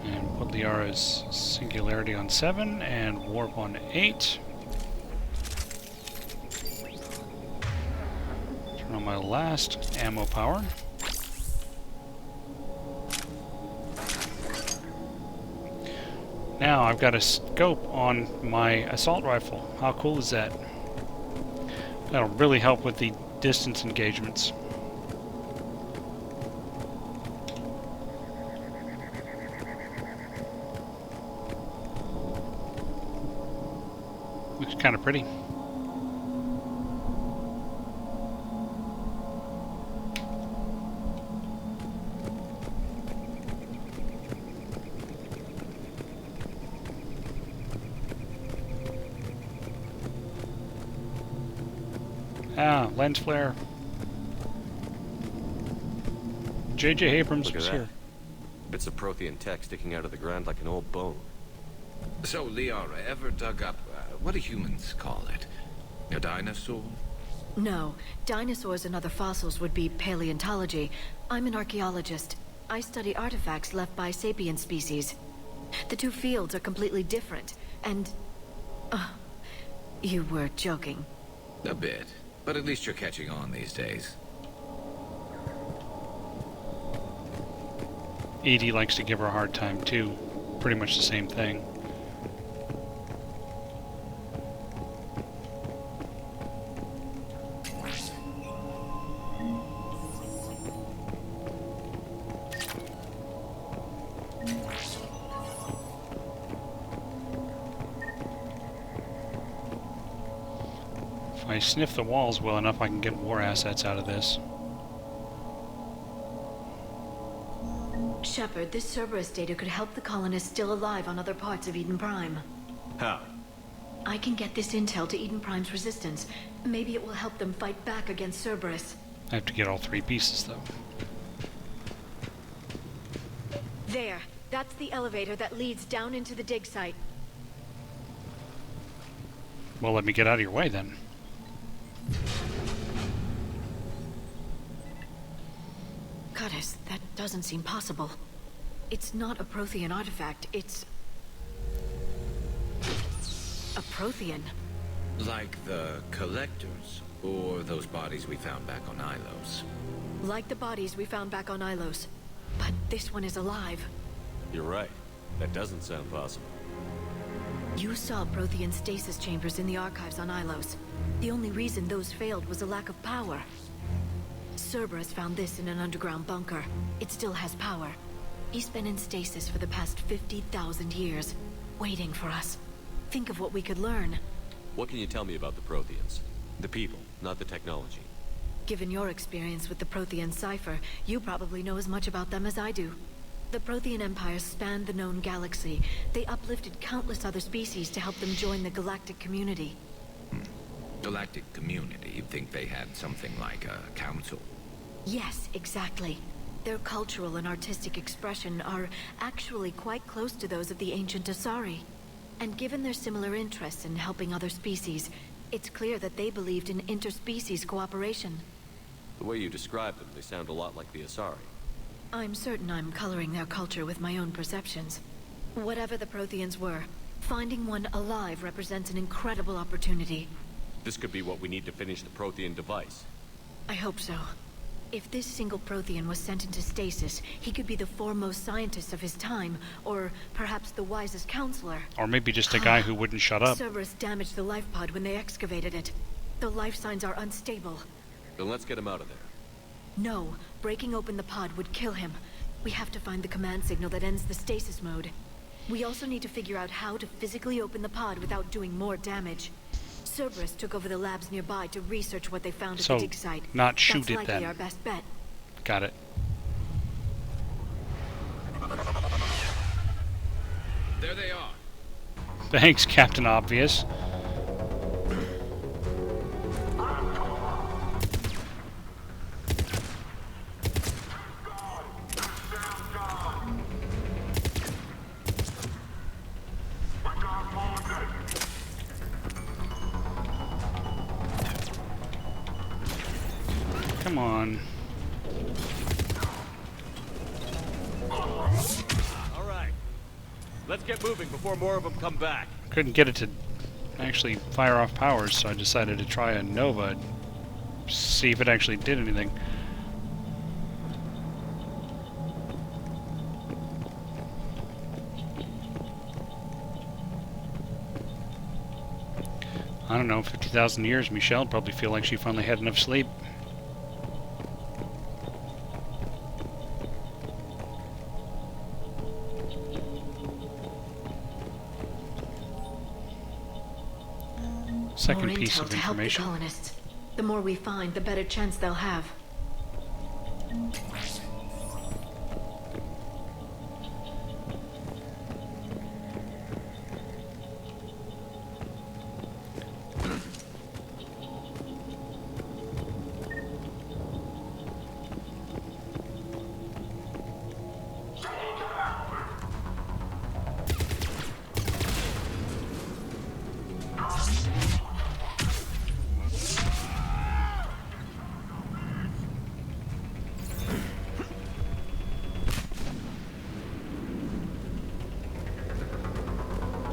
And put Liara's Singularity on 7, and Warp on 8. Turn on my last ammo power. Now I've got a scope on my assault rifle. How cool is that? That'll really help with the distance engagements. Looks kind of pretty. Ah, lens flare. J.J. Abrams Look at was that. here. Bits of Prothean tech sticking out of the ground like an old bone. So, Liara, ever dug up, what do humans call it? A dinosaur? No, dinosaurs and other fossils would be paleontology. I'm an archaeologist. I study artifacts left by sapient species. The two fields are completely different, and... you were joking. A bit. But at least you're catching on these days. Edie likes to give her a hard time too. Pretty much the same thing. If I sniff the walls well enough, I can get war assets out of this. Shepard, this Cerberus data could help the colonists still alive on other parts of Eden Prime. How? I can get this intel to Eden Prime's resistance. Maybe it will help them fight back against Cerberus. I have to get all 3 pieces though. There. That's the elevator that leads down into the dig site. Well, let me get out of your way then. Goddess, that doesn't seem possible. It's not a Prothean artifact, it's... a Prothean. Like the Collectors, or those bodies we found back on Ilos. Like the bodies we found back on Ilos. But this one is alive. You're right. That doesn't sound possible. You saw Prothean stasis chambers in the archives on Ilos. The only reason those failed was a lack of power. Cerberus found this in an underground bunker. It still has power. He's been in stasis for the past 50,000 years, waiting for us. Think of what we could learn. What can you tell me about the Protheans? The people, not the technology. Given your experience with the Prothean cipher, you probably know as much about them as I do. The Prothean Empire spanned the known galaxy. They uplifted countless other species to help them join the galactic community. Galactic community, you'd think they had something like a council. Yes, exactly. Their cultural and artistic expression are actually quite close to those of the ancient Asari. And given their similar interests in helping other species, it's clear that they believed in interspecies cooperation. The way you describe them, they sound a lot like the Asari. I'm certain I'm coloring their culture with my own perceptions. Whatever the Protheans were, finding one alive represents an incredible opportunity. This could be what we need to finish the Prothean device. I hope so. If this single Prothean was sent into stasis, he could be the foremost scientist of his time, or perhaps the wisest counselor. Or maybe just a guy who wouldn't shut up. Cerberus damaged the life pod when they excavated it. The life signs are unstable. Then let's get him out of there. No, breaking open the pod would kill him. We have to find the command signal that ends the stasis mode. We also need to figure out how to physically open the pod without doing more damage. Cerberus took over the labs nearby to research what they found at So, the dig site. not shoot That's it likely then. our best bet. Got it. There they are. Thanks, Captain Obvious. Come on. All right. Let's get moving before more of them come back. Couldn't get it to actually fire off powers, so I decided to try a Nova, see if it actually did anything. I don't know, 50,000 years, Michelle probably feel like she finally had enough sleep. Second More piece intel of to help the information. colonists. The more we find, the better chance they'll have.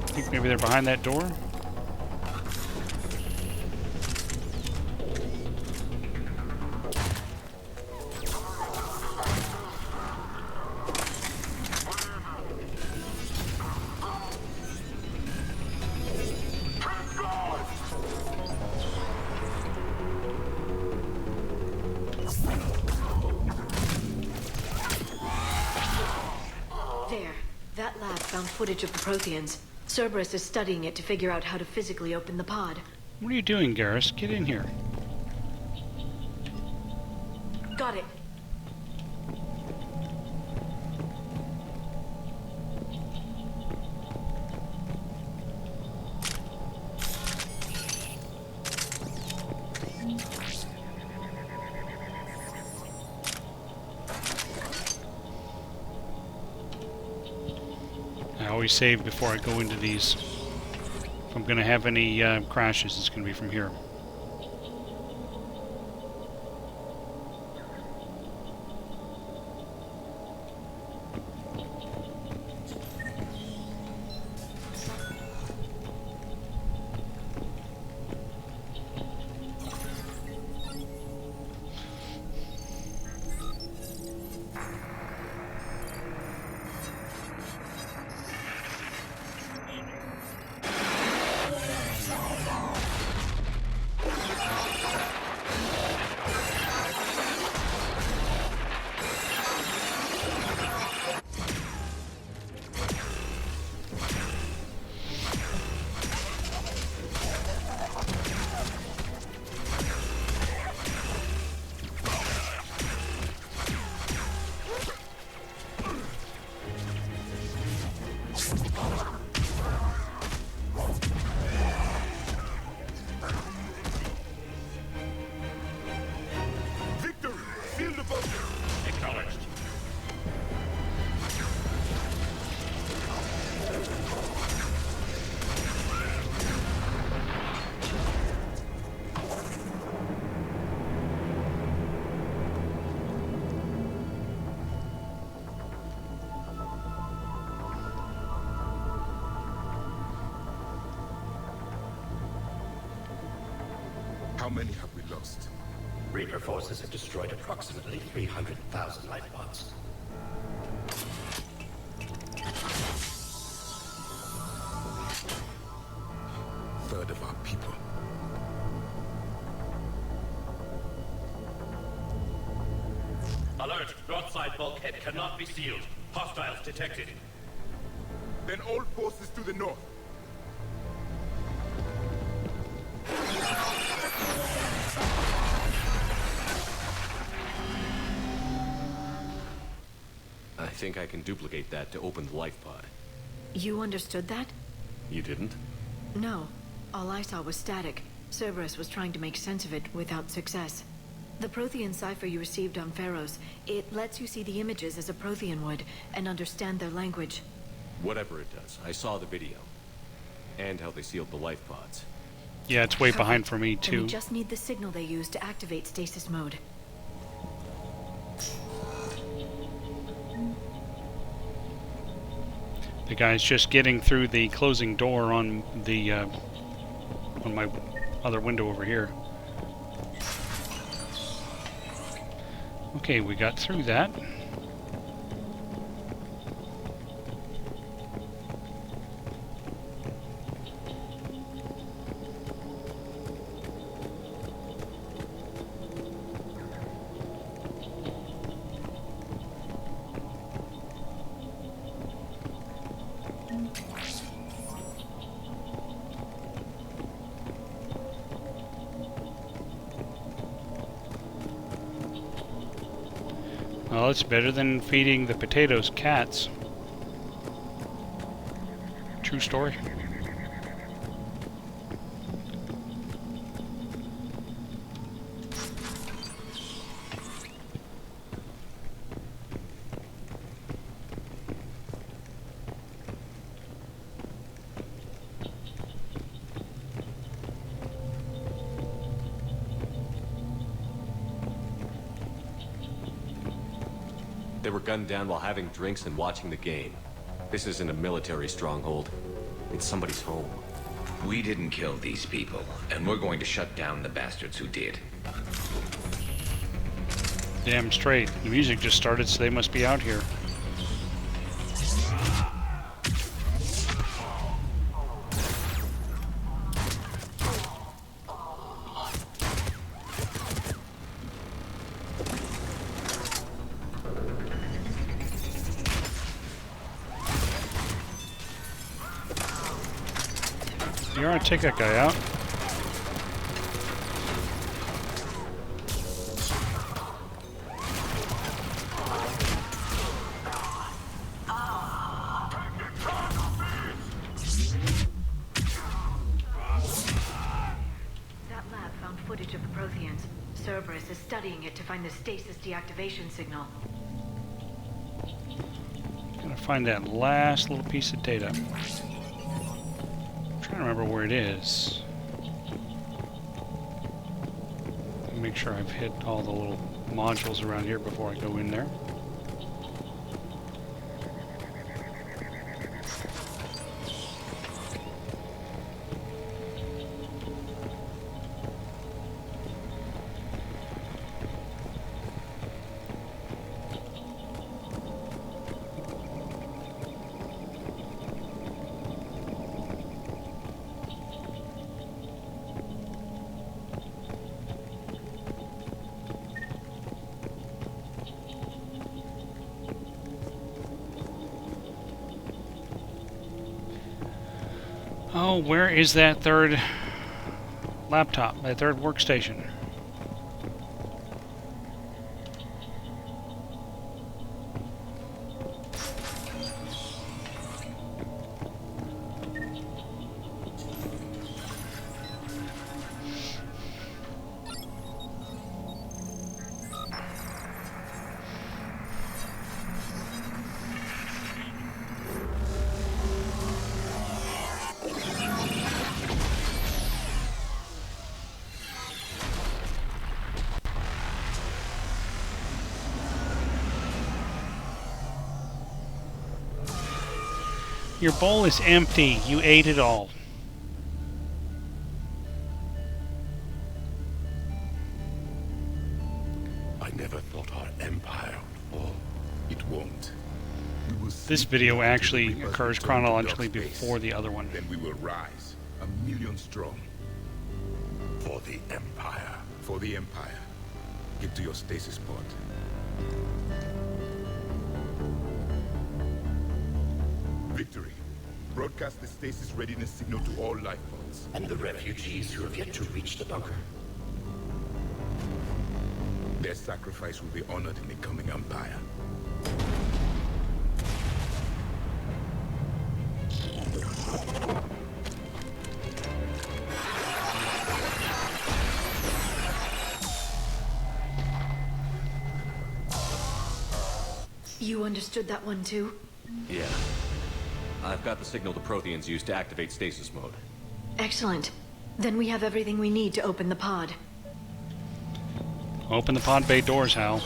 I think maybe they're behind that door. There. That lab found footage of the Protheans. Cerberus is studying it to figure out how to physically open the pod. What are you doing, Garrus? Get in here. Got it. I always save before I go into these. If I'm going to have any crashes, it's going to be from here. How many have we lost? Reaper forces have destroyed approximately 300,000 life pods. Third of our people. Alert! Broadside bulkhead cannot be sealed. Hostiles detected. Then all forces to the north. I think I can duplicate that to open the life pod. You understood that? You didn't? No. All I saw was static. Cerberus was trying to make sense of it without success. The Prothean cipher you received on Pharaohs, it lets you see the images as a Prothean would, and understand their language. Whatever it does, I saw the video. And how they sealed the life pods. Yeah, it's way behind for me, And too. we just need the signal they use to activate stasis mode. The guy's just getting through the closing door on the on my other window over here. Okay, we got through that. Well, it's better than feeding the potatoes cats. True story. They were gunned down while having drinks and watching the game. This isn't a military stronghold. It's somebody's home. We didn't kill these people, and we're going to shut down the bastards who did. Damn straight. The music just started, so they must be out here. You want to take that guy out? That lab found footage of the Protheans. Cerberus is studying it to find the stasis deactivation signal. Gotta find that last little piece of data. I'm trying to remember where it is. Make sure I've hit all the little modules around here before I go in there. Oh, where is that third laptop, that third workstation? Your bowl is empty. You ate it all. I never thought our empire would fall. It won't. This video actually occurs chronologically before the other one. Then we will rise, 1,000,000 strong. For the empire. For the empire. Get to your stasis pod. Victory. Broadcast the stasis readiness signal to all life pods. And the refugees who have yet to reach the bunker. Their sacrifice will be honored in the coming empire. You understood that one too? Yeah. I've got the signal the Protheans use to activate stasis mode. Excellent. Then we have everything we need to open the pod. Open the pod bay doors, Hal.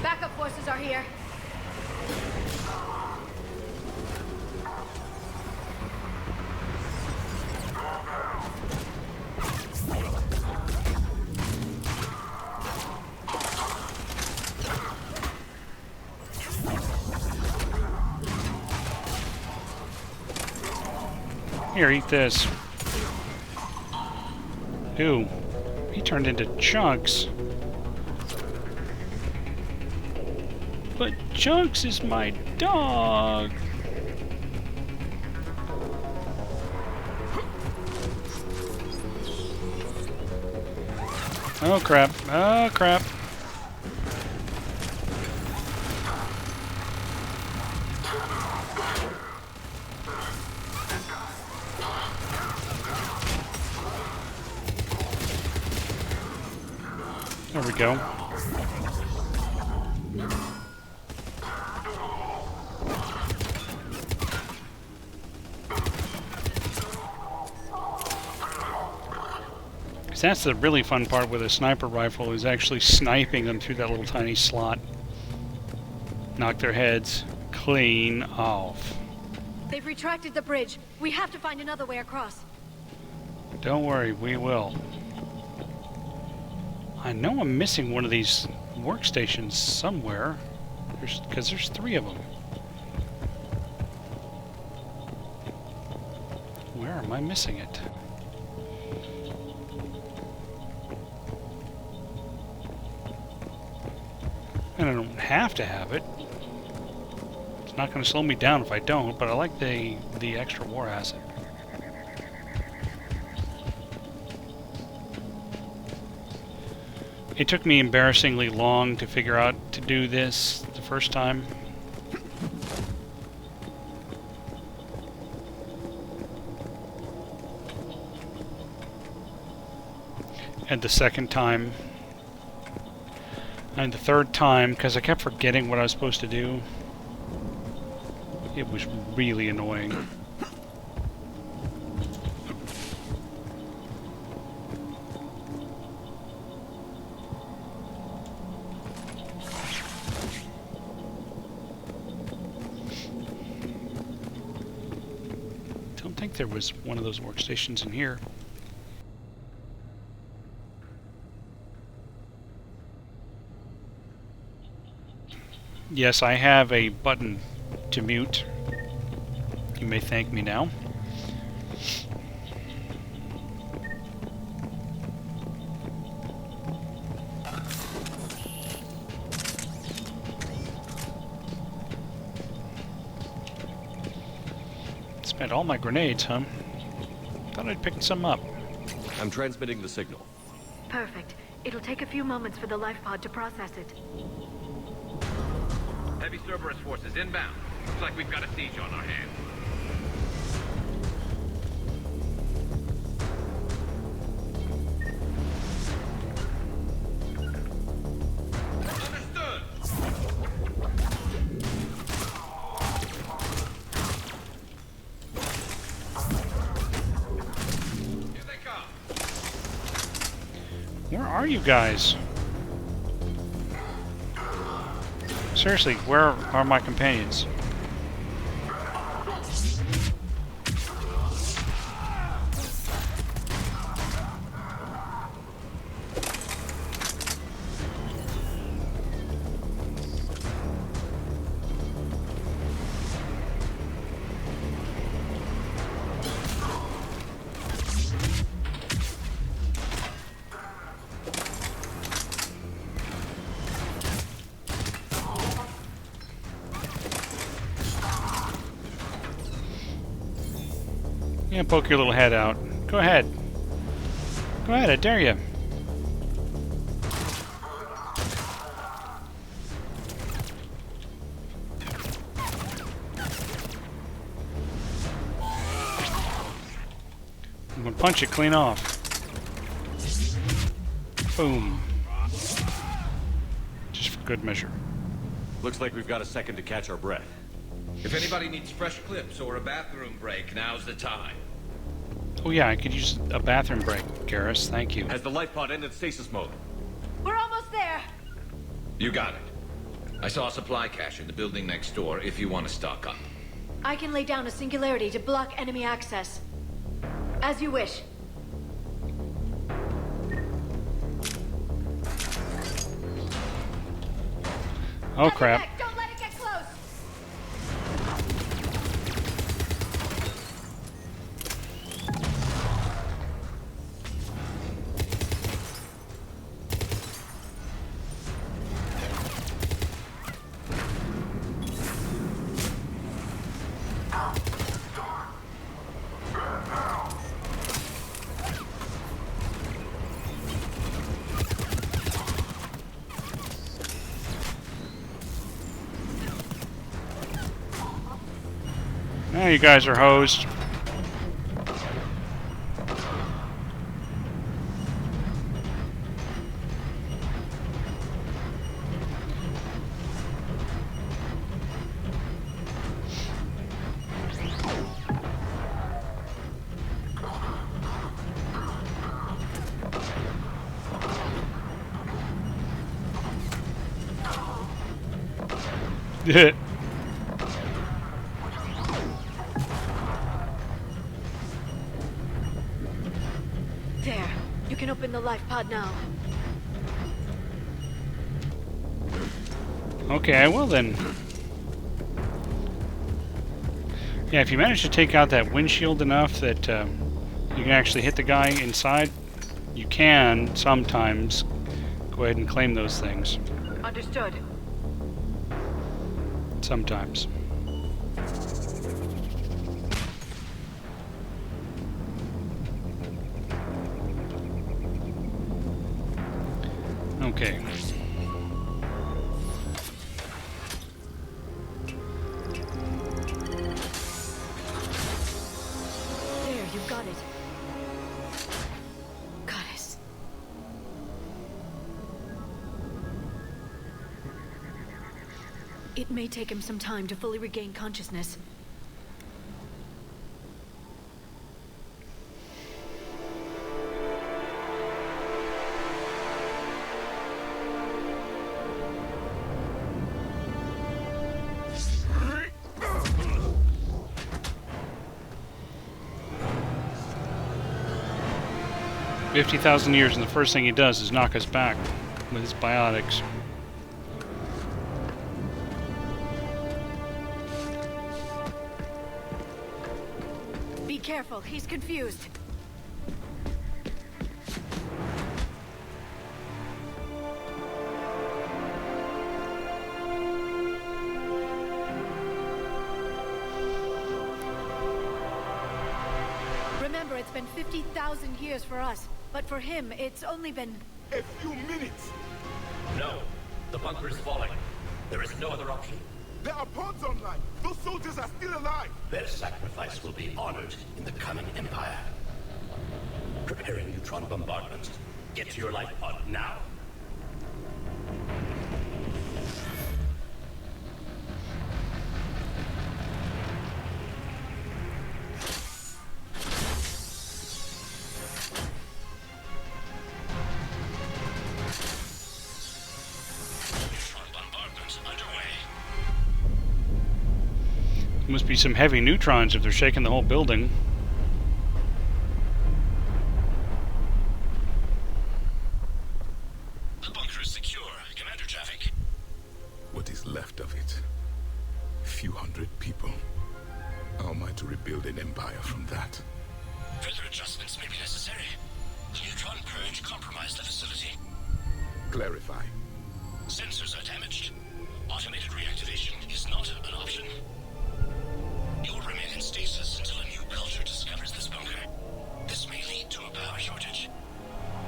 Backup forces are here. Here, eat this. Ew. He turned into chunks. But Chunks is my dog. Oh crap. Oh crap. go. That's the really fun part with a sniper rifle, is actually sniping them through that little tiny slot. Knock their heads clean off. They've retracted the bridge. We have to find another way across. Don't worry, we will. I know I'm missing one of these workstations somewhere. Because there's 3 of them. Where am I missing it? And I don't have to have it. It's not going to slow me down if I don't, but I like the extra war asset. It took me embarrassingly long to figure out to do this the first time. And the second time. And the third time, because I kept forgetting what I was supposed to do. It was really annoying. Don't think there was one of those workstations in here. Yes, I have a button to mute. You may thank me now. Spent all my grenades, huh? Thought I'd pick some up. I'm transmitting the signal. Perfect. It'll take a few moments for the life pod to process it. Heavy Cerberus forces inbound. Looks like we've got a siege on our hands. Understood! Here they come. Where are you guys? Seriously, where are my companions? Yeah, poke your little head out. Go ahead. Go ahead, I dare you. I'm gonna punch it clean off. Boom. Just for good measure. Looks like we've got a second to catch our breath. If anybody needs fresh clips or a bathroom break, now's the time. Oh yeah, I could use a bathroom break, Garrus. Thank you. Has the life pod entered stasis mode? We're almost there. You got it. I saw a supply cache in the building next door if you want to stock up. I can lay down a singularity to block enemy access. As you wish. Oh crap. Don't let it get close. Now you guys are hosed. There. You can open the life pod now. Okay, I will then. Yeah, if you manage to take out that windshield enough that you can actually hit the guy inside, you can sometimes go ahead and claim those things. Understood. Sometimes. Okay. There, you've got it. Goddess. It may take him some time to fully regain consciousness. $50,000 years, and the first thing he does is knock us back with his biotics. Be careful, he's confused. Remember, it's been 50,000 years for us. But for him, it's only been... a few minutes! No. The bunker is falling. There is no other option. There are pods online! Those soldiers are still alive! Their sacrifice will be honored in the coming Empire. Preparing neutron bombardment. Get to your life pod now. Must be some heavy neutrons if they're shaking the whole building. The bunker is secure, Commander Javik. What is left of it? A few hundred people. How am I to rebuild an empire from that? Further adjustments may be necessary. The neutron purge compromised the facility. Clarify. Sensors are damaged. Automated reactivation is not an option. You will remain in stasis until a new culture discovers this bunker. This may lead to a power shortage.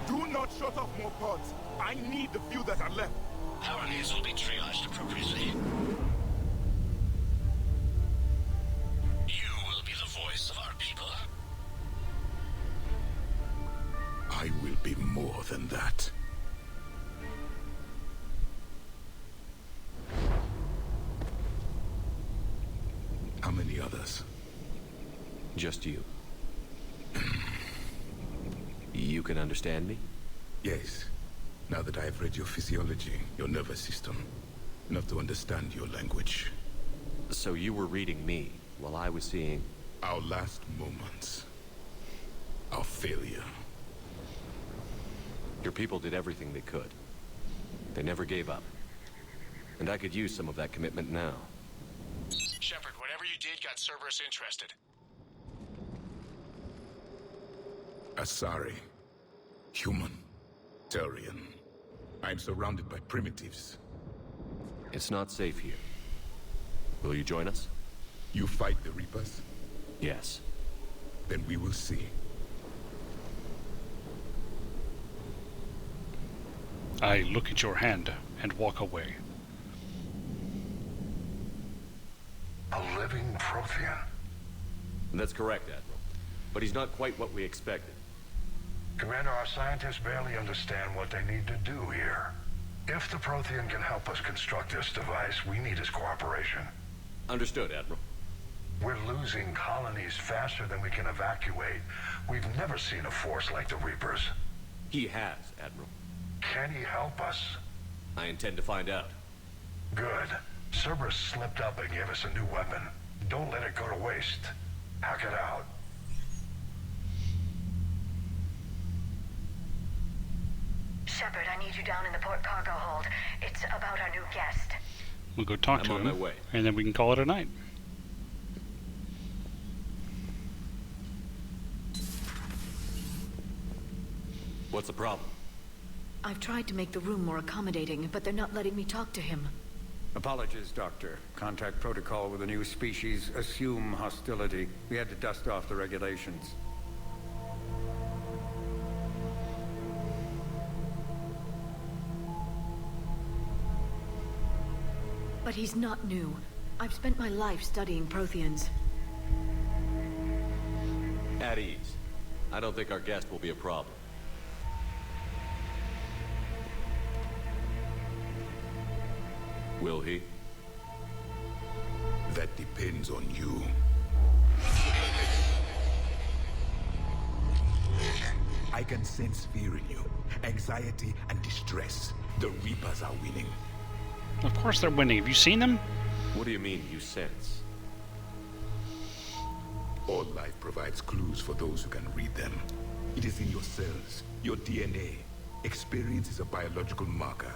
Do not shut off more pods. I need the few that are left. Power needs will be triaged appropriately. You will be the voice of our people. I will be more than that. How many others? Just you. You can understand me? Yes. Now that I have read your physiology, your nervous system, enough to understand your language. So you were reading me while I was seeing... our last moments. Our failure. Your people did everything they could. They never gave up. And I could use some of that commitment now. Shepard, whatever you did got Cerberus interested. Asari. Human. Turian. I'm surrounded by primitives. It's not safe here. Will you join us? You fight the Reapers? Yes. Then we will see. I look at your hand and walk away. A living Prothean. That's correct, Admiral. But he's not quite what we expected. Commander, our scientists barely understand what they need to do here. If the Prothean can help us construct this device, we need his cooperation. Understood, Admiral. We're losing colonies faster than we can evacuate. We've never seen a force like the Reapers. He has, Admiral. Can he help us? I intend to find out. Good. Cerberus slipped up and gave us a new weapon. Don't let it go to waste. Hack it out. Shepard, I need you down in the port cargo hold. It's about our new guest. We'll go talk to I'm him, on my way. and then we can call it a night. What's the problem? I've tried to make the room more accommodating, but they're not letting me talk to him. Apologies, Doctor. Contact protocol with a new species. Assume hostility. We had to dust off the regulations. But he's not new. I've spent my life studying Protheans. At ease. I don't think our guest will be a problem. Will he? That depends on you. I can sense fear in you, anxiety and distress. The Reapers are winning. Of course they're winning. Have you seen them? What do you mean, you sense? All life provides clues for those who can read them. It is in your cells, your DNA. Experience is a biological marker.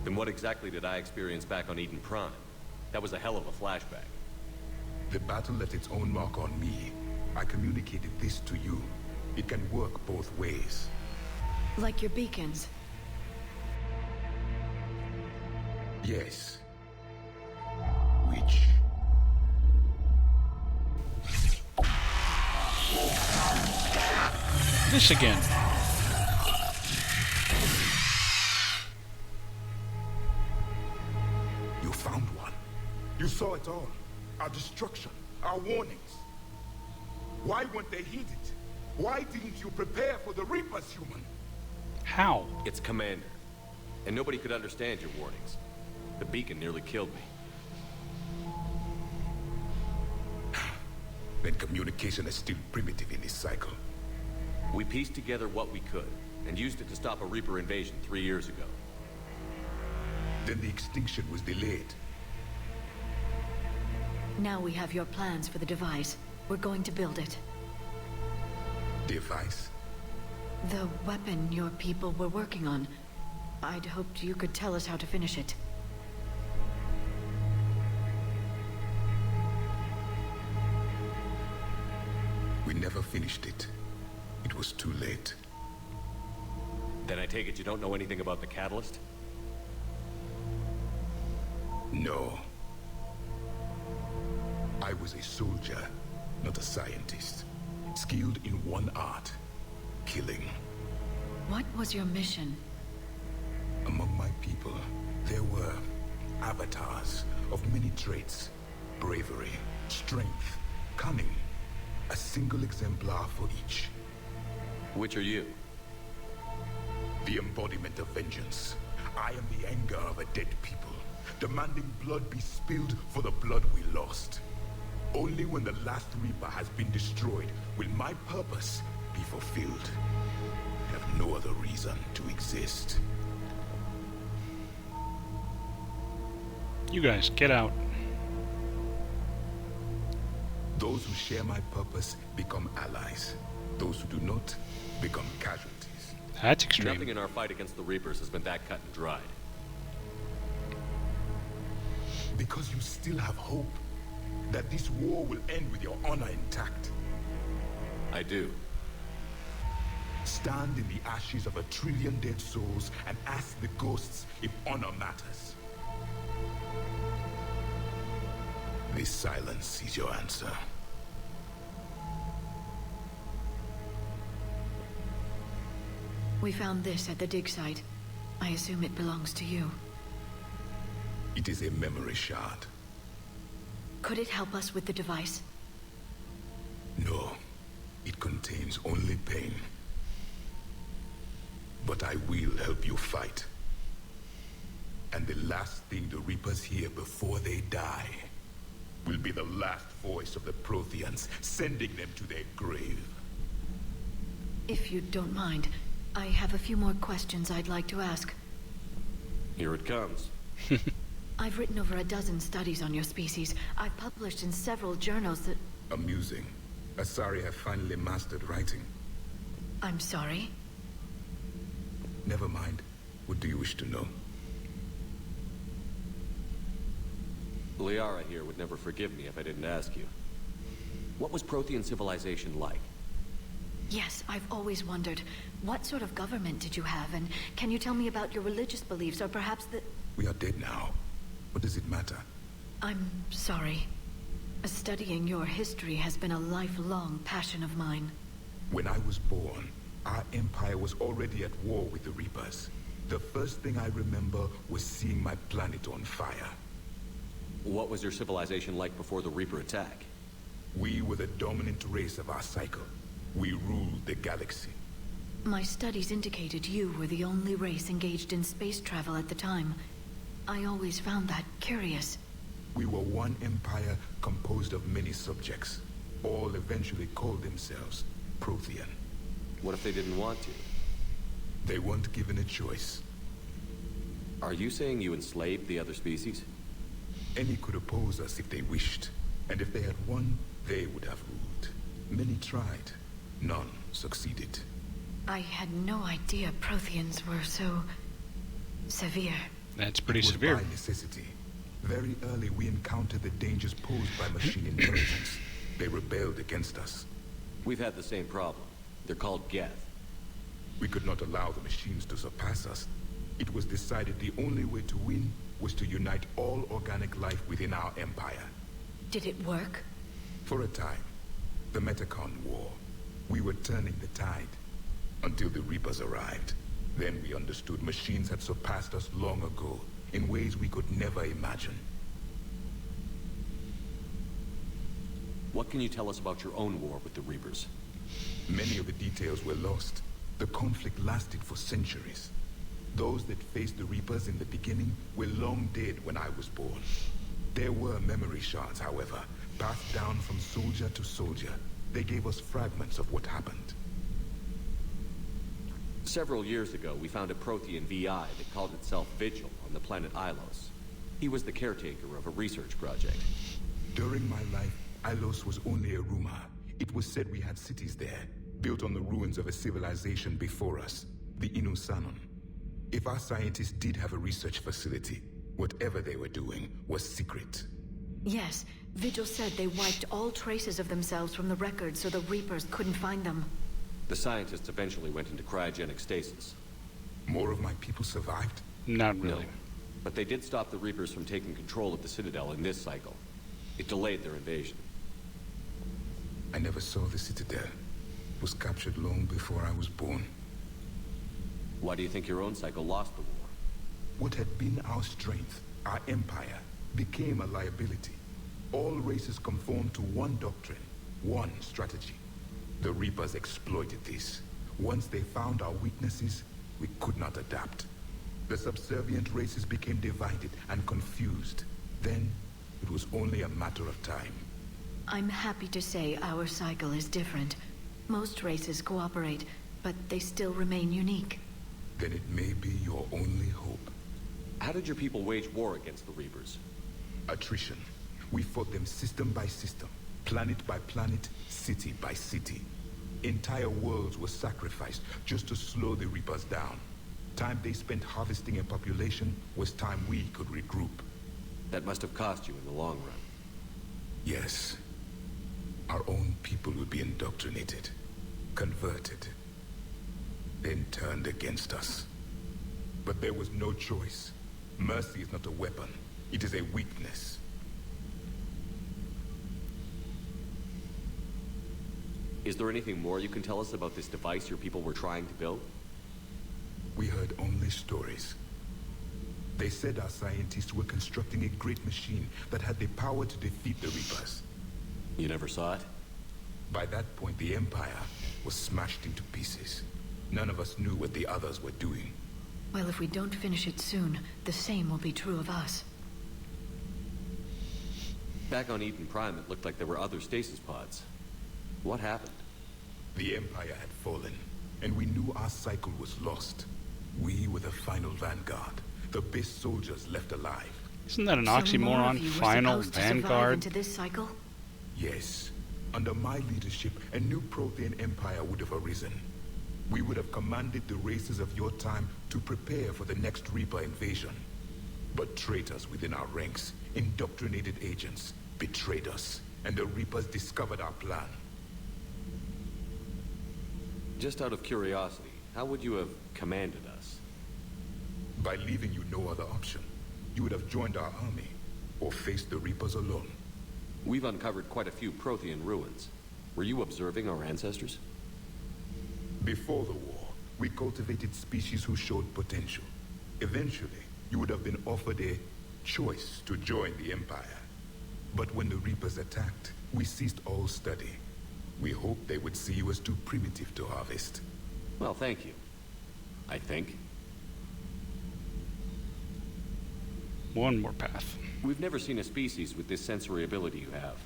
Then what exactly did I experience back on Eden Prime? That was a hell of a flashback. The battle left its own mark on me. I communicated this to you. It can work both ways. Like your beacons. Yes. Which? This again. You found one. You saw it all. Our destruction, our warnings. Why weren't they heeded? Why didn't you prepare for the Reapers, human? How? It's Commander. And nobody could understand your warnings. The beacon nearly killed me. Then communication is still primitive in this cycle. We pieced together what we could, and used it to stop a Reaper invasion 3 years ago. Then the extinction was delayed. Now we have your plans for the device. We're going to build it. Device? The weapon your people were working on. I'd hoped you could tell us how to finish it. We never finished it. It was too late. Then I take it you don't know anything about the catalyst? No. I was a soldier, not a scientist. Skilled in one art, killing. What was your mission? Among my people, there were avatars of many traits. Bravery, strength, cunning. A single exemplar for each. Which are you? The embodiment of vengeance. I am the anger of a dead people, demanding blood be spilled for the blood we lost. Only when the last Reaper has been destroyed will my purpose be fulfilled. I have no other reason to exist. You guys, get out. Those who share my purpose become allies. Those who do not become casualties. That's extreme. Nothing in our fight against the Reapers has been that cut and dried. Because you still have hope that this war will end with your honor intact. I do. Stand in the ashes of 1 trillion dead souls and ask the ghosts if honor matters. This silence is your answer. We found this at the dig site. I assume it belongs to you. It is a memory shard. Could it help us with the device? No. It contains only pain. But I will help you fight. And the last thing the Reapers hear before they die will be the last voice of the Protheans, sending them to their grave. If you don't mind, I have a few more questions I'd like to ask. Here it comes. I've written over a dozen studies on your species. I've published in several journals that... Amusing. Asari have finally mastered writing. I'm sorry? Never mind. What do you wish to know? Liara here would never forgive me if I didn't ask you. What was Prothean civilization like? Yes, I've always wondered. What sort of government did you have? And can you tell me about your religious beliefs, or perhaps the... We are dead now. What does it matter? I'm sorry. Studying your history has been a lifelong passion of mine. When I was born, our empire was already at war with the Reapers. The first thing I remember was seeing my planet on fire. What was your civilization like before the Reaper attack? We were the dominant race of our cycle. We ruled the galaxy. My studies indicated you were the only race engaged in space travel at the time. I always found that curious. We were one empire composed of many subjects. All eventually called themselves Prothean. What if they didn't want to? They weren't given a choice. Are you saying you enslaved the other species? Any could oppose us if they wished. And if they had won, they would have ruled. Many tried. None succeeded. I had no idea Protheans were so... severe. That's pretty it was severe. By necessity. Very early we encountered the dangers posed by machine intelligence. They rebelled against us. We've had the same problem. They're called Geth. We could not allow the machines to surpass us. It was decided the only way to win was to unite all organic life within our empire. Did it work? For a time. The Metacon War. We were turning the tide. Until the Reapers arrived. Then we understood machines had surpassed us long ago, in ways we could never imagine. What can you tell us about your own war with the Reapers? Many of the details were lost. The conflict lasted for centuries. Those that faced the Reapers in the beginning were long dead when I was born. There were memory shards, however, passed down from soldier to soldier. They gave us fragments of what happened. Several years ago, we found a Prothean VI that called itself Vigil on the planet Ilos. He was the caretaker of a research project. During my life, Ilos was only a rumor. It was said we had cities there, built on the ruins of a civilization before us, the Inusanon. If our scientists did have a research facility, whatever they were doing was secret. Yes, Vigil said they wiped all traces of themselves from the records so the Reapers couldn't find them. The scientists eventually went into cryogenic stasis. More of my people survived? Not really. No, but they did stop the Reapers from taking control of the Citadel in this cycle. It delayed their invasion. I never saw the Citadel. It was captured long before I was born. Why do you think your own cycle lost the war? What had been our strength, our empire, became a liability. All races conformed to one doctrine, one strategy. The Reapers exploited this. Once they found our weaknesses, we could not adapt. The subservient races became divided and confused. Then, it was only a matter of time. I'm happy to say our cycle is different. Most races cooperate, but they still remain unique. Then it may be your only hope. How did your people wage war against the Reapers? Attrition. We fought them system by system, planet by planet, city by city. Entire worlds were sacrificed just to slow the Reapers down. Time they spent harvesting a population was time we could regroup. That must have cost you in the long run. Yes. Our own people would be indoctrinated, converted, then turned against us. But there was no choice. Mercy is not a weapon. It is a weakness. Is there anything more you can tell us about this device your people were trying to build? We heard only stories. They said our scientists were constructing a great machine that had the power to defeat the Reapers. You never saw it? By that point, the Empire was smashed into pieces. None of us knew what the others were doing. Well, if we don't finish it soon, the same will be true of us. Back on Eden Prime, it looked like there were other stasis pods. What happened? The Empire had fallen. and we knew our cycle was lost. We were the final vanguard, the best soldiers left alive. Isn't that an So more oxymoron? of you were Final supposed to survive vanguard. into this cycle? Yes. Under my leadership, a new Prothean empire would have arisen. We would have commanded the races of your time to prepare for the next Reaper invasion. But traitors within our ranks, indoctrinated agents, betrayed us, and the Reapers discovered our plan. Just out of curiosity, how would you have commanded us? By leaving you no other option. You would have joined our army, or faced the Reapers alone. We've uncovered quite a few Prothean ruins. Were you observing our ancestors? Before the war, we cultivated species who showed potential. Eventually, you would have been offered a choice to join the Empire. But when the Reapers attacked, we ceased all study. We hoped they would see you as too primitive to harvest. Well, thank you. I think. One more path. We've never seen a species with this sensory ability you have.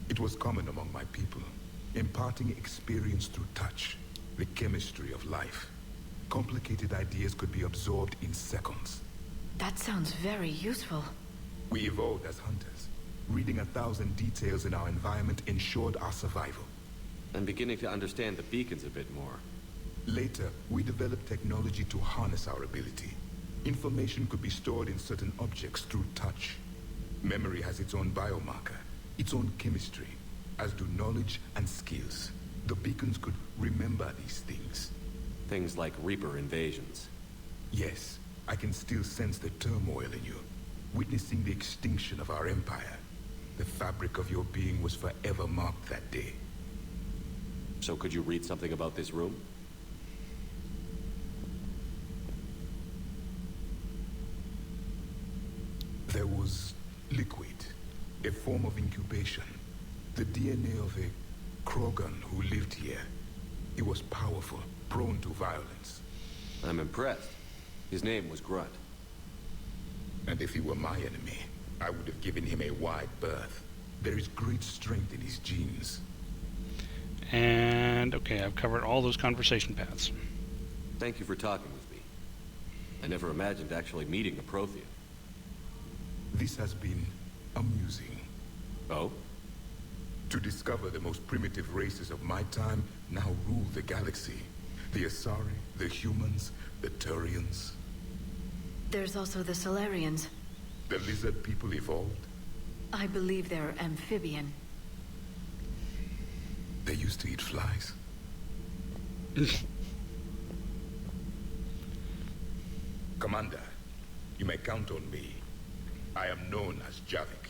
It was common among my people, imparting experience through touch, the chemistry of life. Complicated ideas could be absorbed in seconds. That sounds very useful. We evolved as hunters. Reading 1,000 details in our environment ensured our survival. I'm beginning to understand the beacons a bit more. Later, we developed technology to harness our ability. Information could be stored in certain objects through touch. Memory has its own biomarker, its own chemistry, as do knowledge and skills. The beacons could remember these things. Things like Reaper invasions. Yes, I can still sense the turmoil in you, witnessing the extinction of our empire. The fabric of your being was forever marked that day. So could you read something about this room? There was liquid, a form of incubation. The DNA of a Krogan who lived here. He was powerful, prone to violence. I'm impressed. His name was Grunt. And if he were my enemy, I would have given him a wide berth. There is great strength in his genes. And, okay, I've covered all those conversation paths. Thank you for talking with me. I never imagined actually meeting a Prothean. This has been amusing. Oh? To discover the most primitive races of my time now rule the galaxy. The Asari, the humans, the Turians. There's also the Solarians. The lizard people evolved. I believe they're amphibian. They used to eat flies. Commander, you may count on me. I am known as Javik.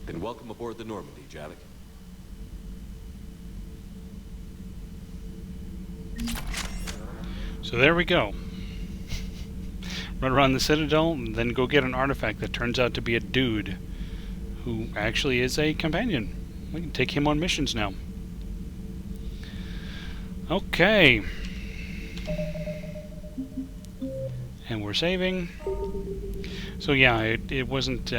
Then welcome aboard the Normandy, Javik. So there we go. Run around the Citadel and then go get an artifact that turns out to be a dude who actually is a companion. We can take him on missions now. Okay. And we're saving. So yeah, it wasn't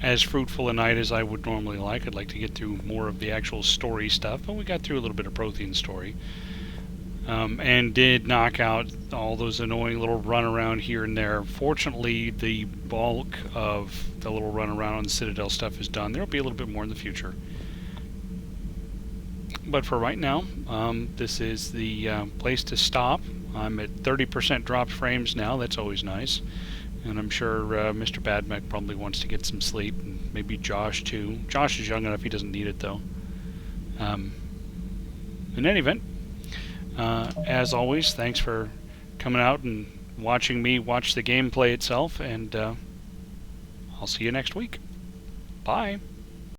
as fruitful a night as I would normally like. I'd like to get through more of the actual story stuff, but we got through a little bit of Prothean story. And did knock out all those annoying little runaround here and there. Fortunately, the bulk of the little runaround on the Citadel stuff is done. There will be a little bit more in the future. But for right now, this is the place to stop. I'm at 30% dropped frames now. That's always nice. And I'm sure Mr. Badmech probably wants to get some sleep. And maybe Josh, too. Josh is young enough he doesn't need it, though. In any event, as always, thanks for coming out and watching me watch the gameplay itself, and I'll see you next week. Bye.